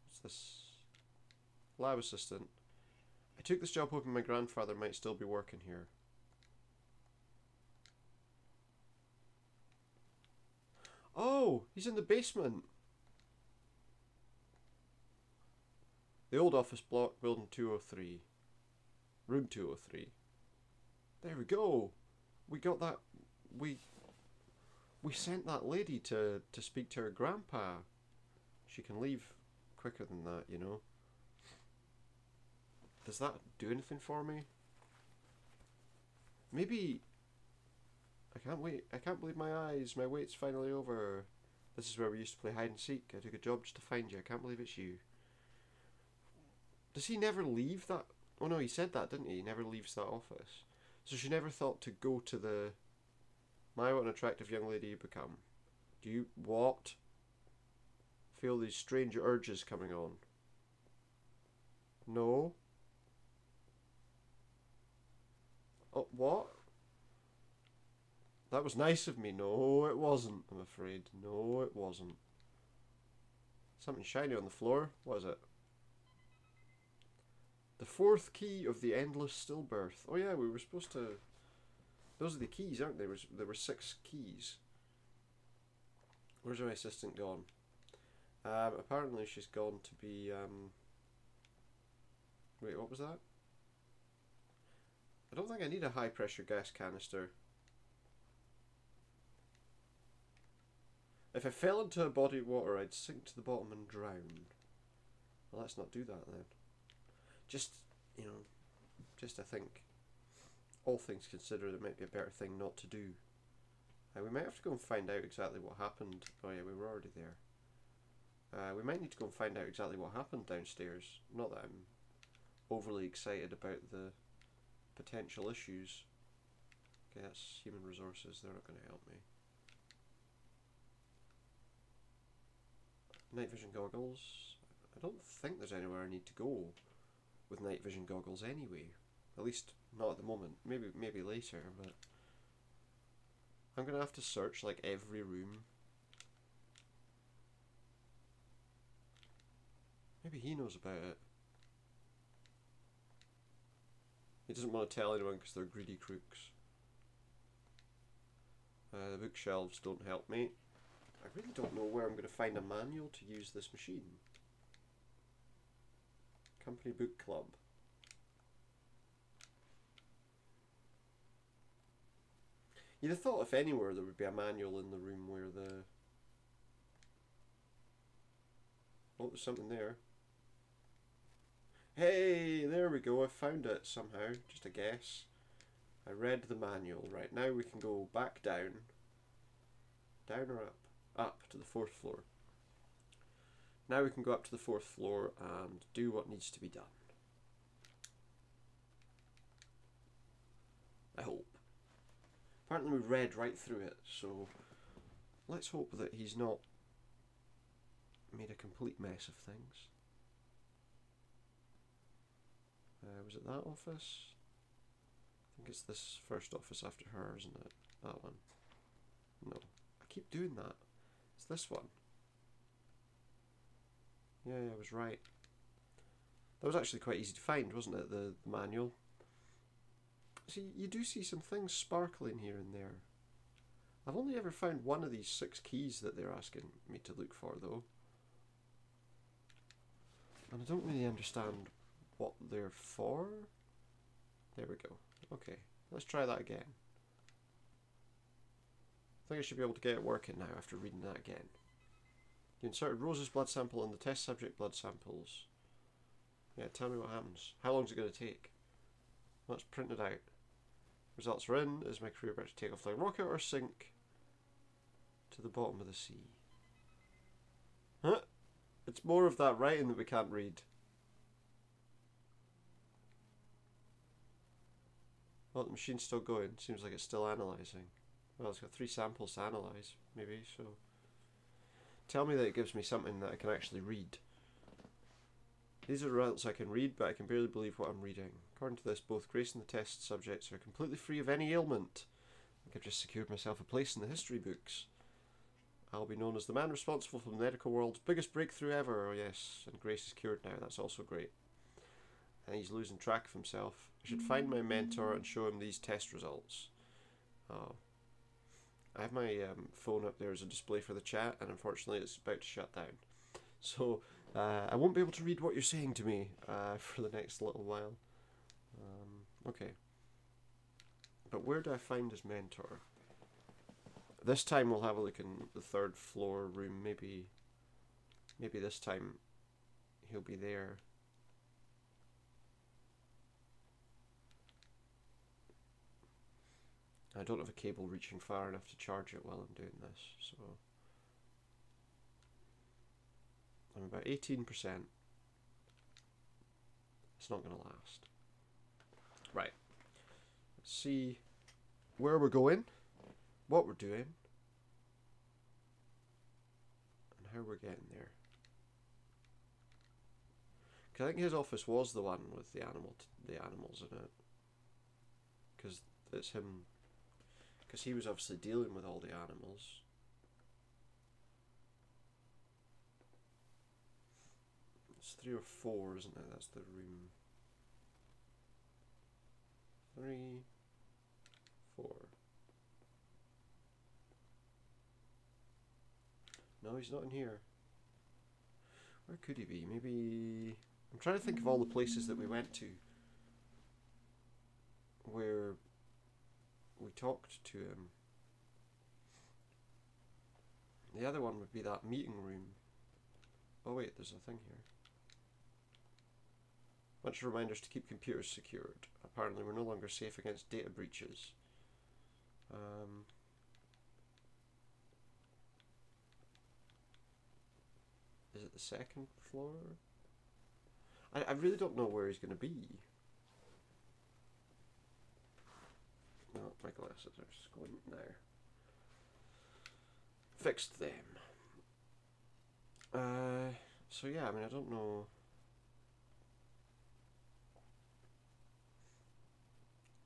What's this? Lab assistant. I took this job hoping my grandfather might still be working here. Oh, he's in the basement. The old office block, building 203. Room 203. There we go. We got that. We sent that lady to speak to her grandpa. She can leave quicker than that, you know. Does that do anything for me? Maybe... I can't wait. I can't believe my eyes. My wait's finally over. This is where we used to play hide and seek. I took a job just to find you. I can't believe it's you. Does he never leave that? Oh no, he said that, didn't he? He never leaves that office. So she never thought to go to the... My, what an attractive young lady you become. Do you... What? Feel these strange urges coming on. No. Oh, what? That was nice of me. No, it wasn't, I'm afraid. No, it wasn't. Something shiny on the floor. What is it? The fourth key of the endless stillbirth. Oh yeah, we were supposed to... Those are the keys, aren't they? There were 6 keys. Where's my assistant gone? Apparently she's gone to be... Wait, what was that? I don't think I need a high pressure gas canister. If I fell into a body of water, I'd sink to the bottom and drown. Well, let's not do that then. Just, you know, just I think, all things considered, it might be a better thing not to do. We might have to go and find out exactly what happened. Oh yeah, we were already there. We might need to go and find out exactly what happened downstairs. Not that I'm overly excited about the potential issues. Okay, that's human resources. They're not going to help me. Night vision goggles. I don't think there's anywhere I need to go with night vision goggles anyway. At least not at the moment. Maybe later, but I'm gonna have to search like every room. Maybe he knows about it. He doesn't want to tell anyone because they're greedy crooks. The bookshelves don't help me. I really don't know where I'm going to find a manual to use this machine. Company Book Club. You'd have thought if anywhere there would be a manual in the room where the... Oh, there's something there. Hey, there we go, I found it somehow, just a guess. I read the manual. Right, now we can go back down. Down or up? Up to the 4th floor. Now we can go up to the 4th floor and do what needs to be done. I hope. Apparently we read right through it, so let's hope that he's not made a complete mess of things. Was it that office? I think it's this first office after her, isn't it? That one. No. I keep doing that. It's this one. Yeah, I was right. That was actually quite easy to find, wasn't it? The manual. See, you do see some things sparkling here and there. I've only ever found one of these 6 keys that they're asking me to look for, though. And I don't really understand what they're for. There we go. Okay, let's try that again. I think I should be able to get it working now after reading that again. You inserted Rose's blood sample and the test subject blood samples. Yeah, tell me what happens. How long is it going to take? Well, it's printed out. Results are in. Is my crew about to take off like a rocket or sink to the bottom of the sea? Huh? It's more of that writing that we can't read. Well, the machine's still going. Seems like it's still analysing. Well, it's got 3 samples to analyse, maybe, so... Tell me that it gives me something that I can actually read. These are the results I can read, but I can barely believe what I'm reading. According to this, both Grace and the test subjects are completely free of any ailment. I think I've just secured myself a place in the history books. I'll be known as the man responsible for the medical world's biggest breakthrough ever. Oh yes, and Grace is cured now. That's also great. And he's losing track of himself. I should find my mentor and show him these test results. Oh. I have my phone up there as a display for the chat, and unfortunately it's about to shut down. So I won't be able to read what you're saying to me for the next little while. Okay. But where do I find his mentor? This time we'll have a look in the 3rd floor room. Maybe this time he'll be there. I don't have a cable reaching far enough to charge it while I'm doing this, so I'm about 18%. It's not going to last. Right. Let's see where we're going, what we're doing, and how we're getting there. Because I think his office was the one with the animals in it. Because it's him. Because he was obviously dealing with all the animals. It's 3 or 4, isn't it? That's the room. 3, 4. No, he's not in here. Where could he be? Maybe... I'm trying to think of all the places that we went to where we talked to him. The other one would be that meeting room. Oh wait, there's a thing here. Bunch of reminders to keep computers secured. Apparently we're no longer safe against data breaches. Is it the 2nd floor? I really don't know where he's going to be. No, my glasses are just going now. Fixed them. So yeah, I mean, I don't know.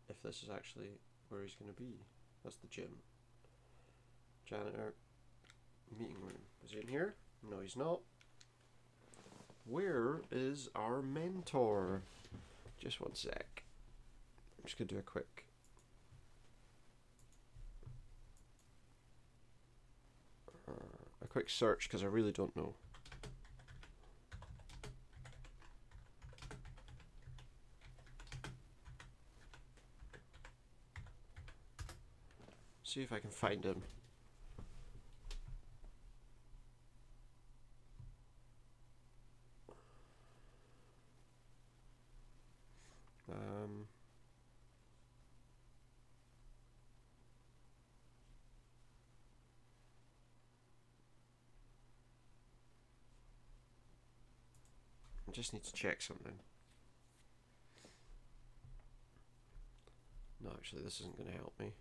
If this is actually where he's going to be. That's the gym. Janitor. Meeting room. Is he in here? No, he's not. Where is our mentor? Just one sec. I'm just going to do a quick search because I really don't know. See if I can find him. I just need to check something. No, actually, this isn't going to help me.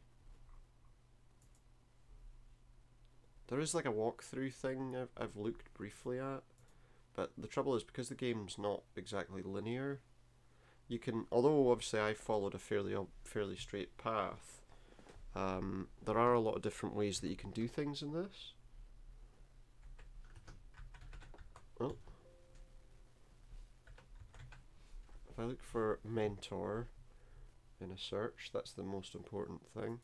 There is like a walkthrough thing I've looked briefly at, but the trouble is because the game's not exactly linear, you can, although obviously I followed a fairly straight path, there are a lot of different ways that you can do things in this. Oh. If I look for mentor in a search, that's the most important thing.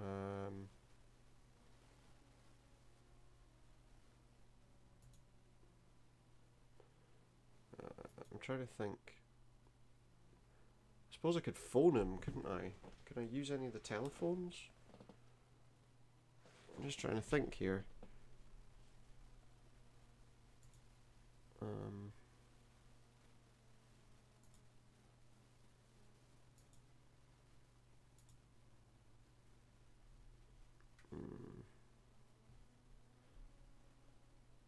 I'm trying to think. I suppose I could phone him, couldn't I? Could I use any of the telephones? I'm just trying to think here.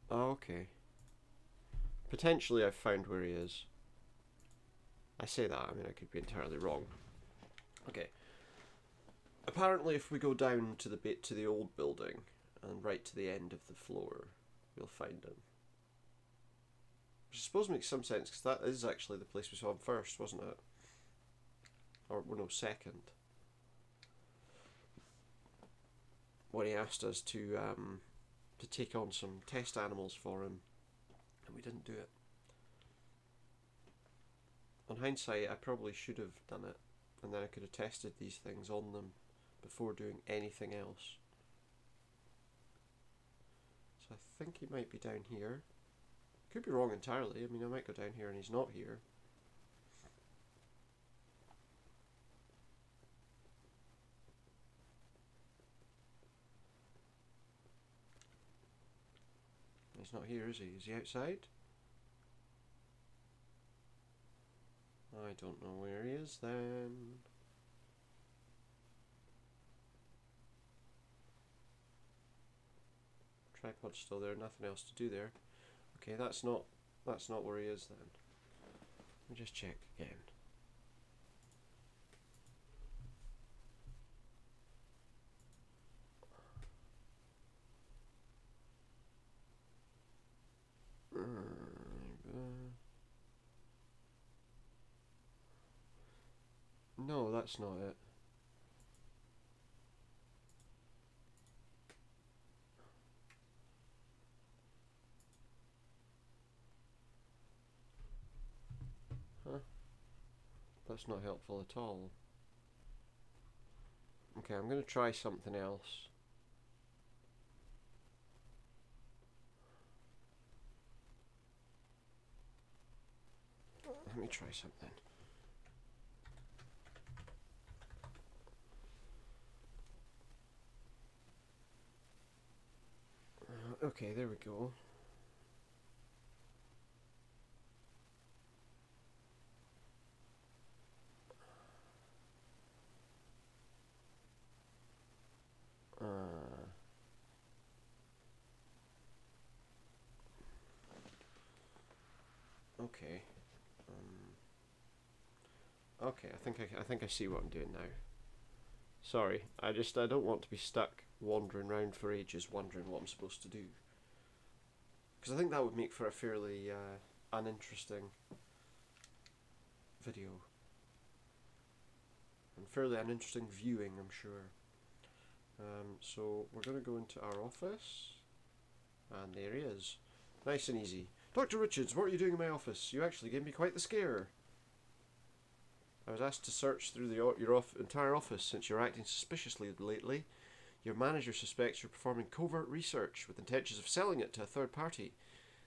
Oh, okay. Potentially I've found where he is. I say that, I mean I could be entirely wrong. Okay. Apparently if we go down to the old building and right to the end of the floor, we'll find him. Which I suppose makes some sense because that is actually the place we saw him first, wasn't it? Or well, no, second. When he asked us to take on some test animals for him, and we didn't do it. On hindsight, I probably should have done it, and then I could have tested these things on them before doing anything else. So I think he might be down here. Could be wrong entirely. I mean, I might go down here and he's not here. He's not here, is he? Is he outside? I don't know where he is then. Tripod's still there, nothing else to do there. Okay, that's not where he is then. Let me just check again. No, that's not it. Huh? That's not helpful at all. Okay, I'm going to try something else. Let me try something. Okay, there we go. Okay. Okay, I think I see what I'm doing now. Sorry, I don't want to be stuck wandering around for ages wondering what I'm supposed to do. Because I think that would make for a fairly uninteresting video. And fairly uninteresting viewing, I'm sure. So we're going to go into our office. And there he is. Nice and easy. Dr. Richards, what are you doing in my office? You actually gave me quite the scare. I was asked to search through your entire office since you're acting suspiciously lately. Your manager suspects you're performing covert research with intentions of selling it to a third party,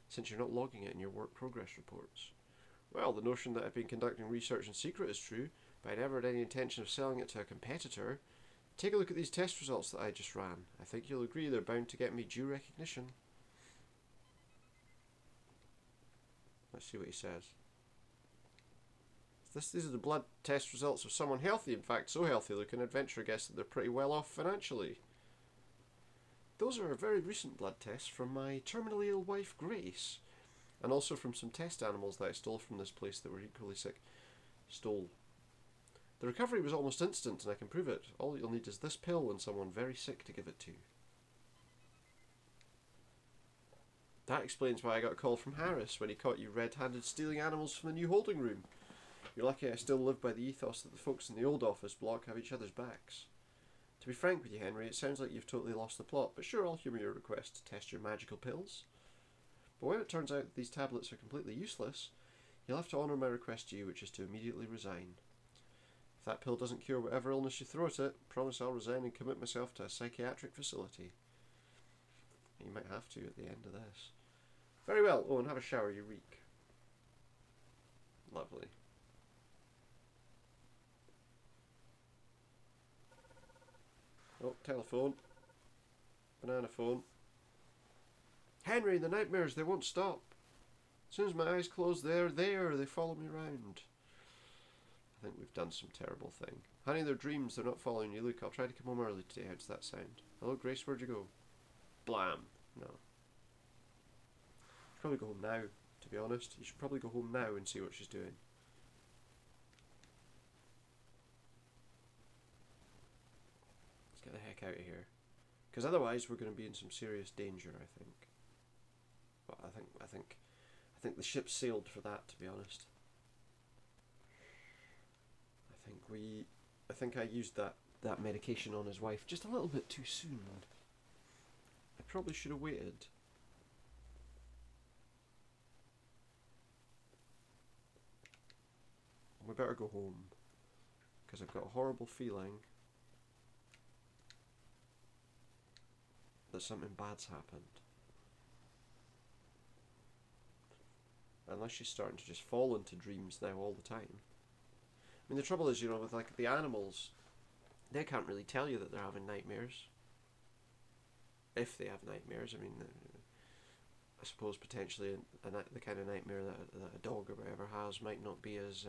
since you're not logging it in your work progress reports. Well, the notion that I've been conducting research in secret is true, but I never had any intention of selling it to a competitor. Take a look at these test results that I just ran. I think you'll agree they're bound to get me due recognition. Let's see what he says. These are the blood test results of someone healthy, in fact so healthy they can adventure a guess that they're pretty well off financially. Those are very recent blood tests from my terminally ill wife Grace, and also from some test animals that I stole from this place that were equally sick. The recovery was almost instant, and I can prove it. All you'll need is this pill and someone very sick to give it to. That explains why I got a call from Harris when he caught you red-handed stealing animals from the new holding room. You're lucky I still live by the ethos that the folks in the old office block have each other's backs. To be frank with you, Henry, it sounds like you've totally lost the plot, but sure, I'll humour your request to test your magical pills. But when it turns out that these tablets are completely useless, you'll have to honour my request to you, which is to immediately resign. If that pill doesn't cure whatever illness you throw at it, promise I'll resign and commit myself to a psychiatric facility. You might have to at the end of this. Very well. Oh, and have a shower, you reek. Lovely. Oh, telephone. Banana phone. Henry, the nightmares, they won't stop. As soon as my eyes close, they're there. They follow me around. I think we've done some terrible thing. Honey, they're dreams. They're not following you. Look, I'll try to come home early today. How does that sound? Hello, Grace, where'd you go? Blam. No. You should probably go home now, to be honest. You should probably go home now and see what she's doing. Let's get the heck out of here. Because otherwise we're going to be in some serious danger, I think. But I think the ship sailed for that, to be honest. I think I used that medication on his wife just a little bit too soon. I probably should have waited. We better go home, because I've got a horrible feeling that something bad's happened. Unless she's starting to just fall into dreams now all the time. I mean, the trouble is, you know, with like the animals, they can't really tell you that they're having nightmares. If they have nightmares, I mean, I suppose potentially the kind of nightmare that a dog or whatever has might not be as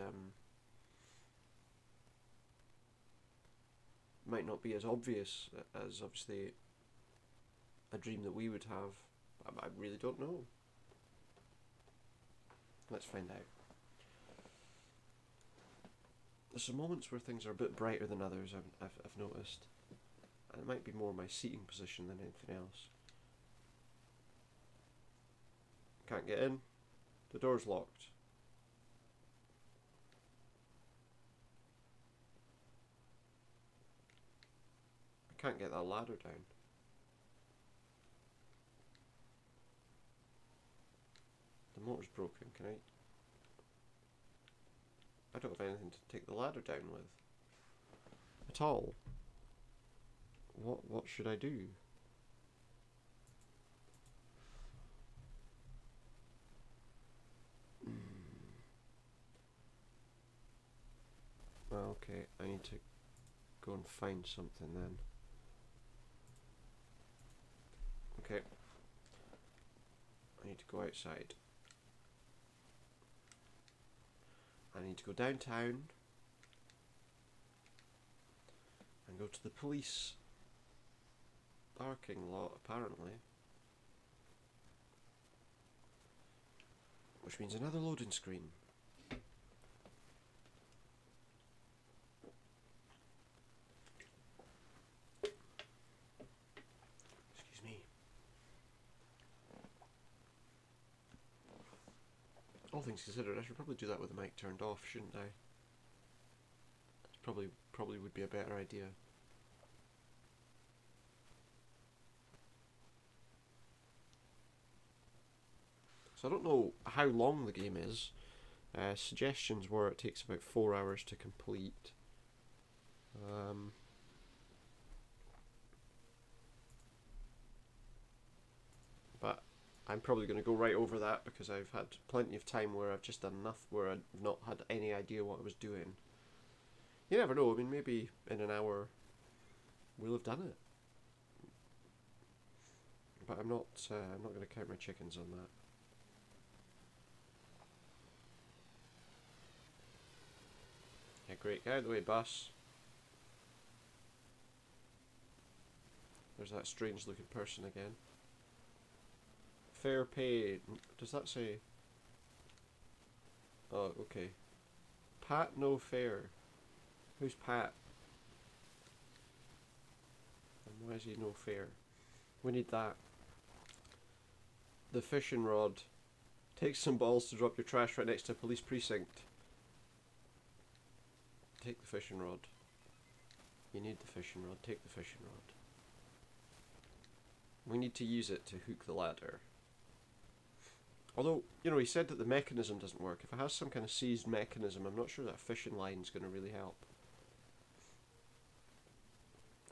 obvious as obviously a dream that we would have. I really don't know. Let's find out. There's some moments where things are a bit brighter than others, I've noticed. And it might be more my seating position than anything else. Can't get in. The door's locked. I can't get that ladder down. The motor's broken, can I don't have anything to take the ladder down with. At all. What should I do? Well, okay, I need to go and find something then. Okay. I need to go outside. I need to go downtown and go to the police parking lot, apparently. Which means another loading screen. Excuse me. All things considered, I should probably do that with the mic turned off, shouldn't I? Probably would be a better idea. So I don't know how long the game is. Suggestions were it takes about 4 hours to complete. But I'm probably going to go right over that because I've had plenty of time where I've just done enough where I've not had any idea what I was doing. You never know, I mean, maybe in an hour we'll have done it. But I'm not going to count my chickens on that. Yeah, great. Get out of the way, bus. There's that strange looking person again. Fair pay. Does that say? Oh, okay. Pat no fair. Who's Pat? And why is he no fair? We need that. The fishing rod. Take some balls to drop your trash right next to a police precinct. Take the fishing rod. You need the fishing rod. Take the fishing rod. We need to use it to hook the ladder. Although, you know, he said that the mechanism doesn't work. If it has some kind of seized mechanism, I'm not sure that a fishing line's going to really help.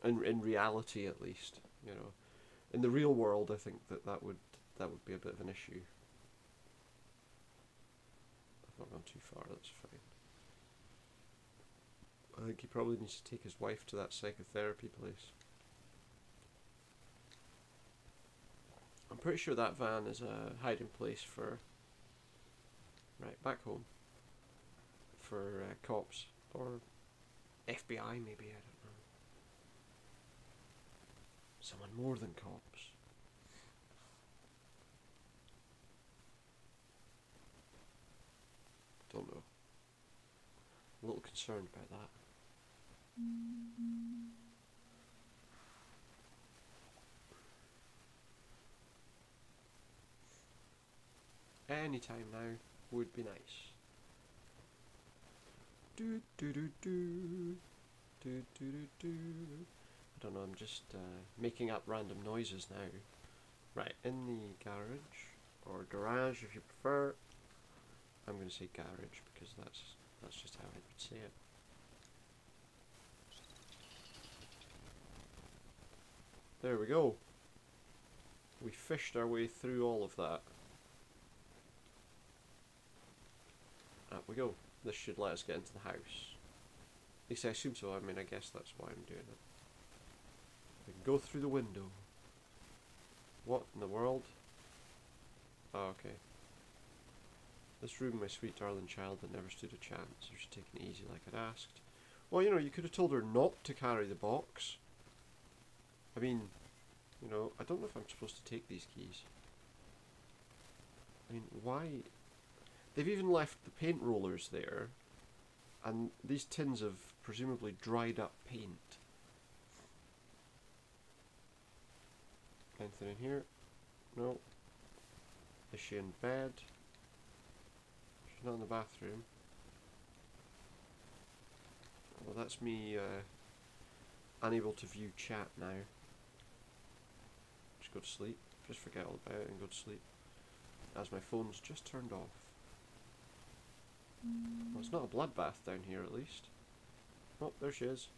In reality, at least, you know. In the real world, I think that would be a bit of an issue. I've not gone too far, that's fine. I think he probably needs to take his wife to that psychotherapy place. I'm pretty sure that van is a hiding place for... Right, back home. For cops. Or FBI maybe, I don't know. Someone more than cops. Don't know. I'm a little concerned about that. Any time now would be nice. Do do do do do do do do. I don't know. I'm just making up random noises now. Right, in the garage or garage, if you prefer. I'm going to say garage because that's just how I would say it. There we go. We fished our way through all of that. Up we go. This should let us get into the house. At least I assume so. I mean, I guess that's why I'm doing it. We can go through the window. What in the world? Oh, okay. This room, my sweet darling child that never stood a chance. She was taking it easy like I'd asked. Well, you know, you could have told her not to carry the box. I mean, you know, I don't know if I'm supposed to take these keys. I mean, why? They've even left the paint rollers there, and these tins of presumably dried up paint. Anything in here? No. Is she in bed? She's not in the bathroom. Well, that's me unable to view chat now. Just go to sleep. Just forget all about it and go to sleep. As my phone's just turned off. Well, it's not a bloodbath down here at least. Oh, there she is.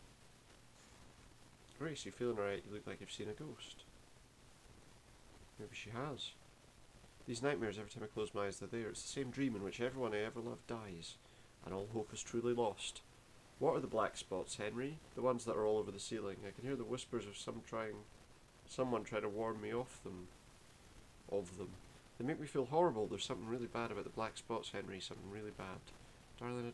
Grace, you feeling alright? You look like you've seen a ghost. Maybe she has. These nightmares, every time I close my eyes, they're there. It's the same dream in which everyone I ever loved dies, and all hope is truly lost. What are the black spots, Henry? The ones that are all over the ceiling. I can hear the whispers of someone trying to warn me of them. They make me feel horrible. There's something really bad about the black spots, Henry. Something really bad. Darling,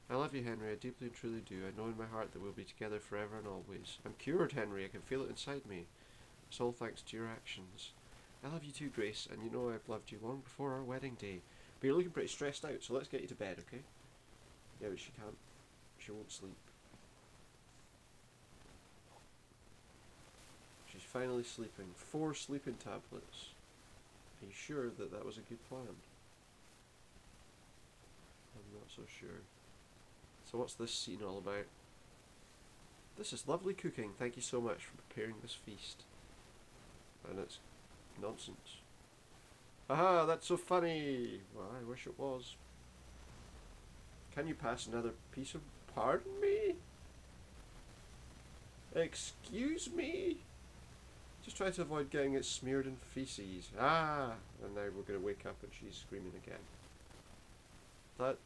I love you, Henry. I deeply and truly do. I know in my heart that we'll be together forever and always. I'm cured, Henry. I can feel it inside me. It's all thanks to your actions. I love you too, Grace, and you know I've loved you long before our wedding day. But you're looking pretty stressed out, so let's get you to bed, okay? Yeah, but she can't. She won't sleep. She's finally sleeping. 4 sleeping tablets. Are you sure that that was a good plan? I'm not so sure. So what's this scene all about? This is lovely cooking. Thank you so much for preparing this feast. And it's nonsense. Haha, that's so funny. Well, I wish it was. Can you pass another piece of... Pardon me? Excuse me? Just try to avoid getting it smeared in feces. Ah! And now we're going to wake up and she's screaming again.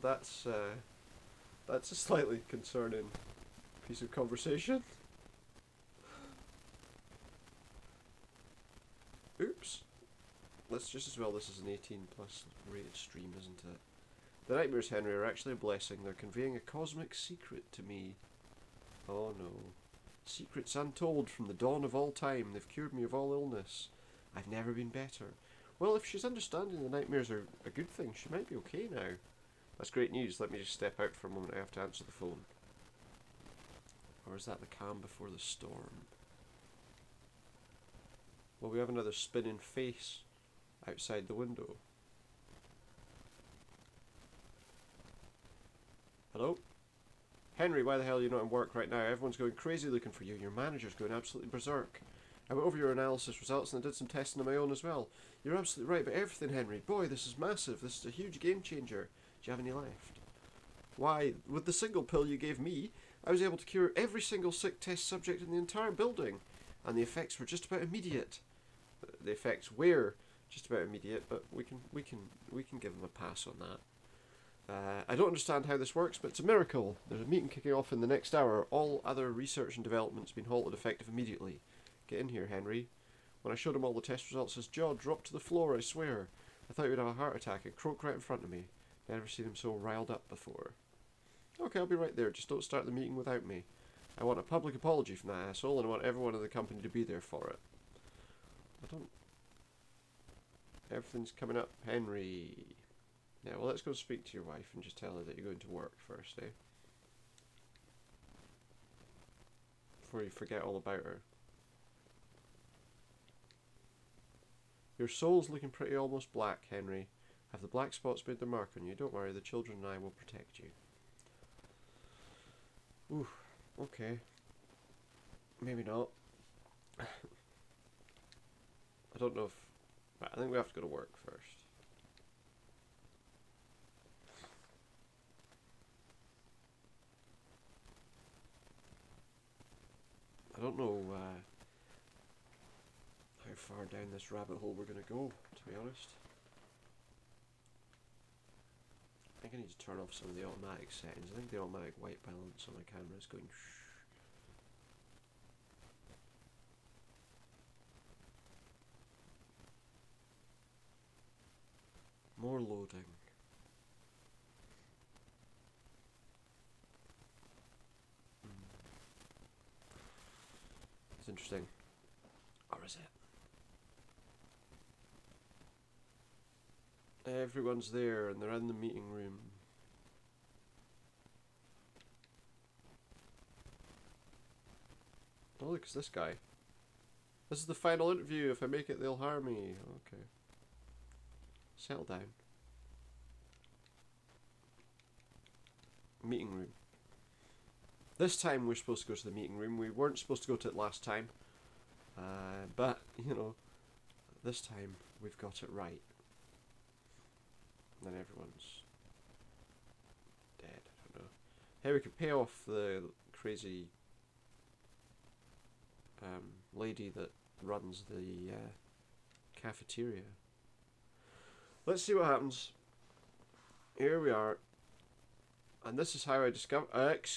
That's a slightly concerning piece of conversation. Oops. Let's just as well this is an 18+ rated stream, isn't it? The nightmares, Henry, are actually a blessing. They're conveying a cosmic secret to me. Oh no. Secrets untold from the dawn of all time. They've cured me of all illness. I've never been better. Well, if she's understanding the nightmares are a good thing, she might be okay now. That's great news. Let me just step out for a moment. I have to answer the phone. Or is that the calm before the storm? Well, we have another spinning face outside the window. Hello? Henry, why the hell are you not in work right now? Everyone's going crazy looking for you. Your manager's going absolutely berserk. I went over your analysis results and I did some testing on my own as well. You're absolutely right about everything, Henry. Boy, this is massive. This is a huge game changer. Do you have any left? Why, with the single pill you gave me, I was able to cure every single sick test subject in the entire building. And the effects were just about immediate. The effects were just about immediate, but we can give them a pass on that. I don't understand how this works, but it's a miracle. There's a meeting kicking off in the next hour. All other research and development's been halted effective immediately. Get in here, Henry. When I showed him all the test results, his jaw dropped to the floor, I swear. I thought he would have a heart attack and croak right in front of me. Never seen him so riled up before. Okay, I'll be right there. Just don't start the meeting without me. I want a public apology from that asshole, and I want everyone in the company to be there for it. I don't... Everything's coming up, Henry. Yeah, well, let's go speak to your wife and just tell her that you're going to work first, eh? Before you forget all about her. Your soul's looking pretty almost black, Henry. Have the black spots made their mark on you? Don't worry, the children and I will protect you. Ooh, okay. Maybe not. I don't know if... Right, I think we have to go to work first. I don't know how far down this rabbit hole we're going to go, to be honest. I think I need to turn off some of the automatic settings. I think the automatic white balance on my camera is going shh. More loading. It's interesting. Or is it? Everyone's there and they're in the meeting room. Oh look, it's this guy. This is the final interview. If I make it, they'll hire me. Okay. Settle down. Meeting room. This time we're supposed to go to the meeting room. We weren't supposed to go to it last time. But, you know, this time we've got it right. And then everyone's dead. I don't know. Hey, we could pay off the crazy lady that runs the cafeteria. Let's see what happens. Here we are. And this is how I discovered...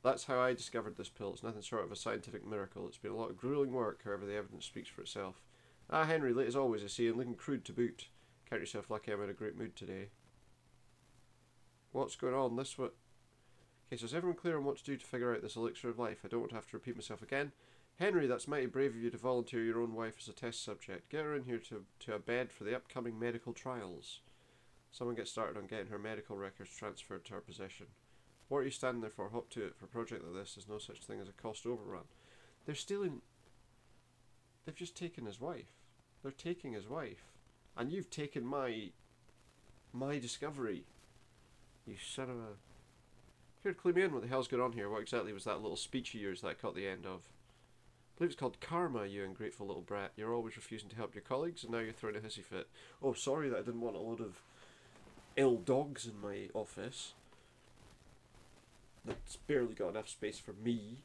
That's how I discovered this pill. It's nothing short of a scientific miracle. It's been a lot of grueling work, however the evidence speaks for itself. Ah, Henry, late as always, I see, and looking crude to boot. Count yourself lucky I'm in a great mood today. What's going on? This what... Okay, so is everyone clear on what to do to figure out this elixir of life? I don't want to have to repeat myself again. Henry, that's mighty brave of you to volunteer your own wife as a test subject. Get her in here to a bed for the upcoming medical trials. Someone get started on getting her medical records transferred to our possession. What are you standing there for? Hop to it. For a project like this, there's no such thing as a cost overrun. They're stealing... They've just taken his wife. They're taking his wife. And you've taken my discovery. You son of a... Here, clue me in. What the hell's going on here? What exactly was that little speech of yours that I caught the end of? believe it's called karma, you ungrateful little brat. You're always refusing to help your colleagues, and now you're throwing a hissy fit. Oh, sorry that I didn't want a load of ill dogs in my office. That's barely got enough space for me.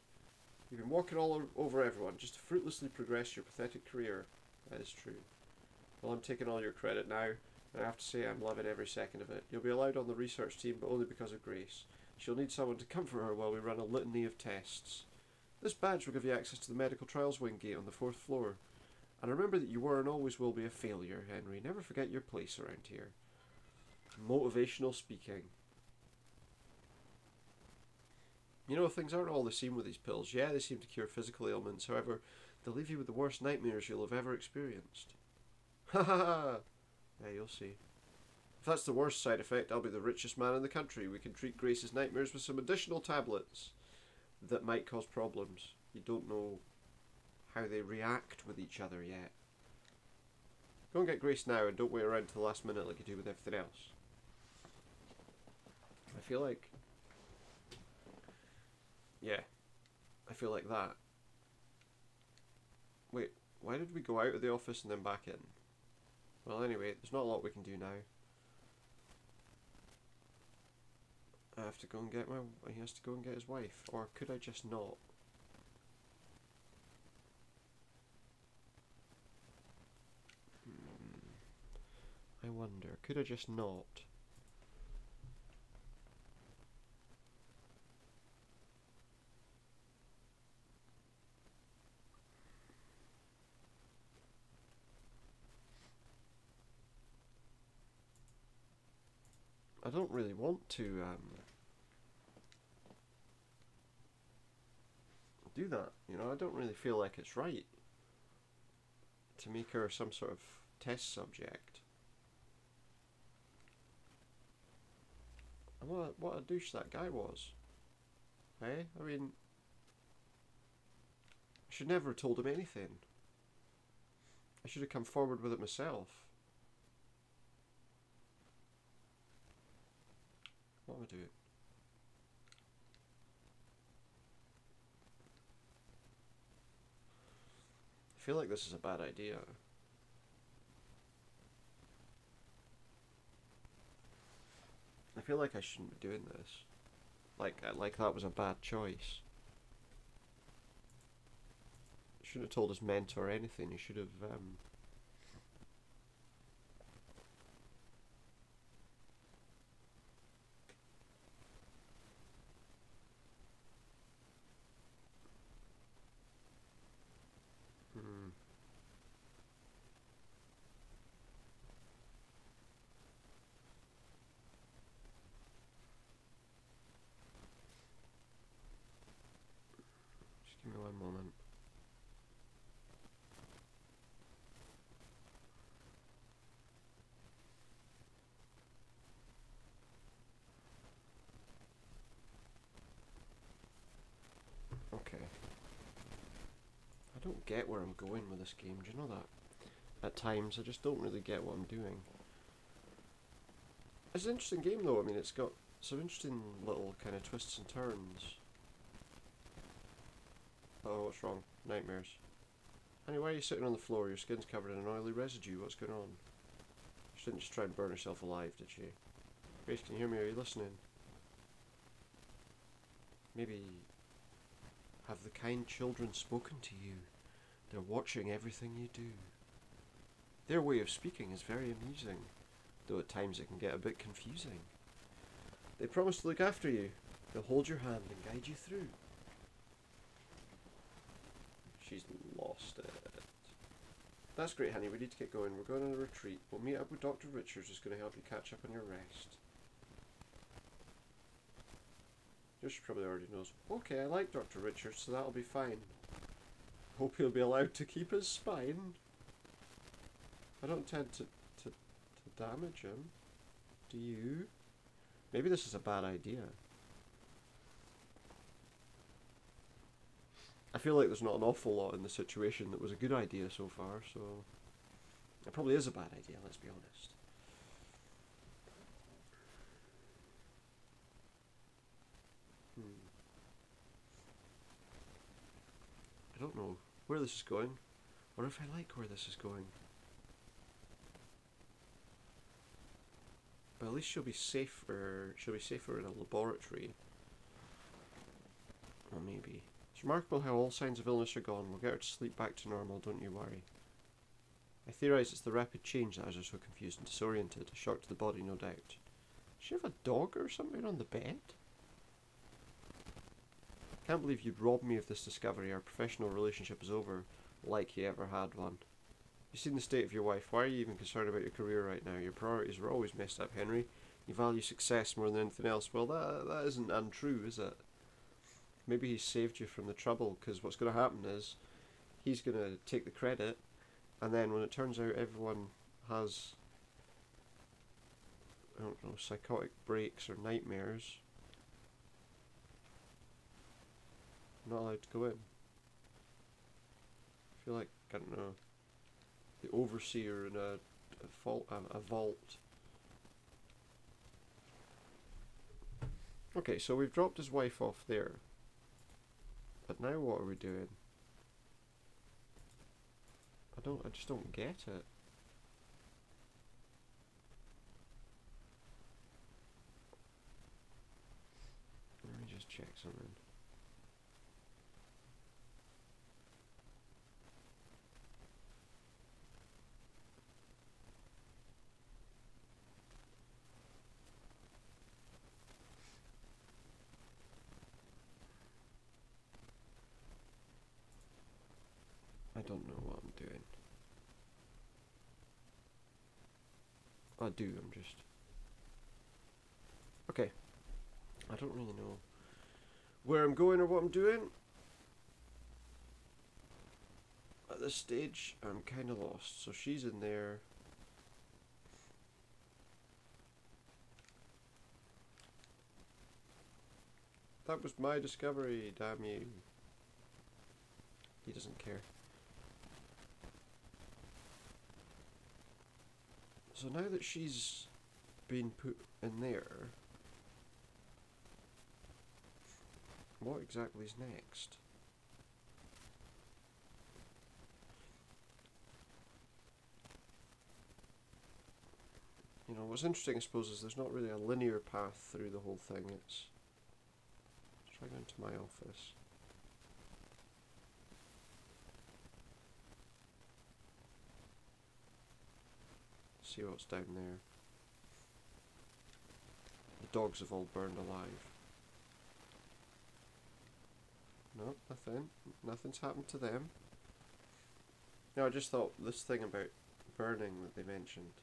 You've been walking all over everyone just to fruitlessly progress your pathetic career. That is true. Well, I'm taking all your credit now, and I have to say I'm loving every second of it. You'll be allowed on the research team, but only because of Grace. She'll need someone to comfort her while we run a litany of tests. This badge will give you access to the medical trials wing gate on the 4th floor. And remember that you were and always will be a failure, Henry. Never forget your place around here. Motivational speaking. You know, things aren't all the same with these pills. Yeah, they seem to cure physical ailments. However, they'll leave you with the worst nightmares you'll have ever experienced. Ha ha ha! Yeah, you'll see. If that's the worst side effect, I'll be the richest man in the country. We can treat Grace's nightmares with some additional tablets that might cause problems. You don't know how they react with each other yet. Go and get Grace now and don't wait around till the last minute like you do with everything else. I feel like... yeah. I feel like that. Wait, why did we go out of the office and then back in? Well, anyway, there's not a lot we can do now. I have to go and get he has to go and get his wife. Or could I just not? I wonder, could I just not? I don't really want to do that, you know. I don't really feel like it's right to make her some sort of test subject. And what a douche that guy was. Eh? I mean, I should never have told him anything. I should have come forward with it myself. What am I doing? I feel like this is a bad idea. I feel like I shouldn't be doing this. Like that was a bad choice. Shouldn't have told his mentor anything. He should have just give me one moment. Okay. I don't get where I'm going with this game, do you know that? At times I just don't really get what I'm doing. It's an interesting game though. I mean, it's got some interesting little kind of twists and turns. Oh, what's wrong? Nightmares. Honey, why are you sitting on the floor? Your skin's covered in an oily residue. What's going on? She didn't just try and burn herself alive, did she? Grace, can you hear me? Are you listening? Maybe... have the kind children spoken to you? They're watching everything you do. Their way of speaking is very amusing, though at times it can get a bit confusing. They promise to look after you. They'll hold your hand and guide you through. She's lost it. That's great, honey. We need to get going. We're going on a retreat. We'll meet up with Dr. Richards, who's going to help you catch up on your rest. She probably already knows. Okay, I like Dr. Richards, so that'll be fine. Hope he'll be allowed to keep his spine. I don't tend to damage him. Do you? Maybe this is a bad idea. I feel like there's not an awful lot in the situation that was a good idea so far, so... it probably is a bad idea, let's be honest. I don't know. where this is going, or if I like where this is going. But at least she'll be safer. She'll be safer in a laboratory. Or maybe. It's remarkable how all signs of illness are gone. We'll get her to sleep back to normal, don't you worry. I theorise it's the rapid change that has her so confused and disoriented. A shock to the body, no doubt. Does she have a dog or something on the bed? Can't believe you'd rob me of this discovery. Our professional relationship is over, like you ever had one. You've seen the state of your wife. Why are you even concerned about your career right now? Your priorities were always messed up, Henry. You value success more than anything else. Well, that isn't untrue, is it? Maybe he saved you from the trouble, because what's going to happen is he's going to take the credit, and then when it turns out everyone has, I don't know, psychotic breaks or nightmares, I'm not allowed to go in. I feel like, I don't know, the overseer in a vault. Okay, so we've dropped his wife off there. But now what are we doing? I just don't get it. Let me just check something. I don't know what I'm doing. I do, I'm just... Okay. I don't really know where I'm going or what I'm doing. At this stage, I'm kind of lost. So she's in there. That was my discovery, damn you. He doesn't care. So now that she's been put in there, what exactly is next? You know, what's interesting, I suppose, is there's not really a linear path through the whole thing. Let's try going to my office. See what's down there. The dogs have all burned alive. No, nothing. Nothing's happened to them. No, I just thought this thing about burning that they mentioned.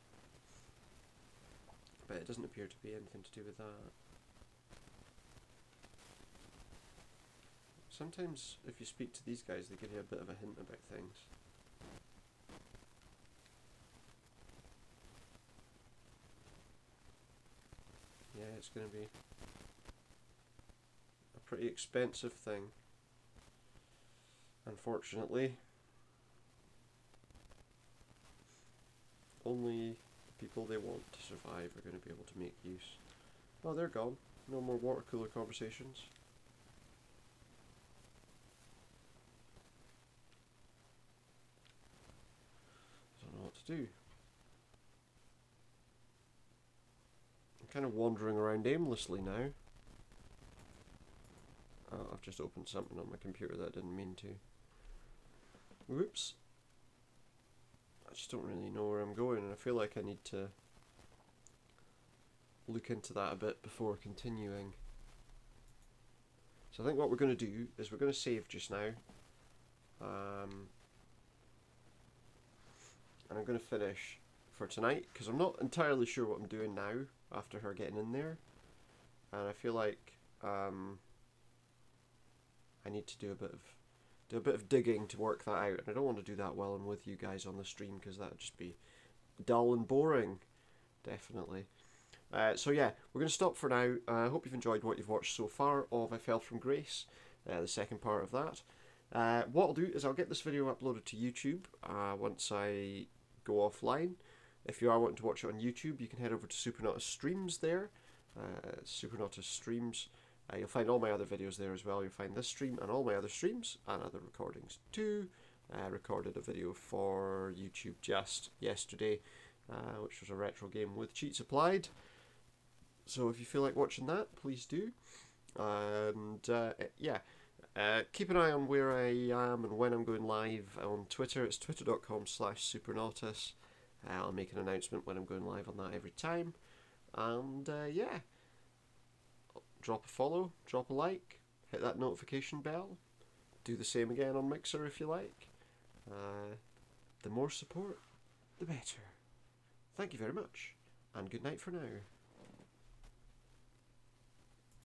But it doesn't appear to be anything to do with that. Sometimes if you speak to these guys, they give you a bit of a hint about things. Yeah, it's going to be a pretty expensive thing, unfortunately. Only the people they want to survive are going to be able to make use. Oh, they're gone. No more water cooler conversations. I don't know what to do. Kind of wandering around aimlessly now. Oh, I've just opened something on my computer that I didn't mean to. Whoops. I just don't really know where I'm going, and I feel like I need to look into that a bit before continuing. So I think what we're going to do is we're going to save just now. And I'm going to finish for tonight, because I'm not entirely sure what I'm doing now after her getting in there, and I feel like I need to do a bit of digging to work that out, and I don't want to do that while I'm with you guys on the stream, because that would just be dull and boring, definitely. So yeah, we're going to stop for now. I hope you've enjoyed what you've watched so far of I Fell From Grace, the second part of that. What I'll do is I'll get this video uploaded to YouTube once I go offline. If you are wanting to watch it on YouTube, you can head over to Supernautus Streams there. Supernautus Streams. You'll find all my other videos there as well. You'll find this stream and all my other streams and other recordings too. recorded a video for YouTube just yesterday, which was a retro game with cheats applied. So if you feel like watching that, please do. And yeah, keep an eye on where I am and when I'm going live on Twitter. It's twitter.com/supernautus. I'll make an announcement when I'm going live on that every time. And yeah, drop a follow, drop a like, hit that notification bell. Do the same again on Mixer if you like. The more support, the better. Thank you very much, and good night for now.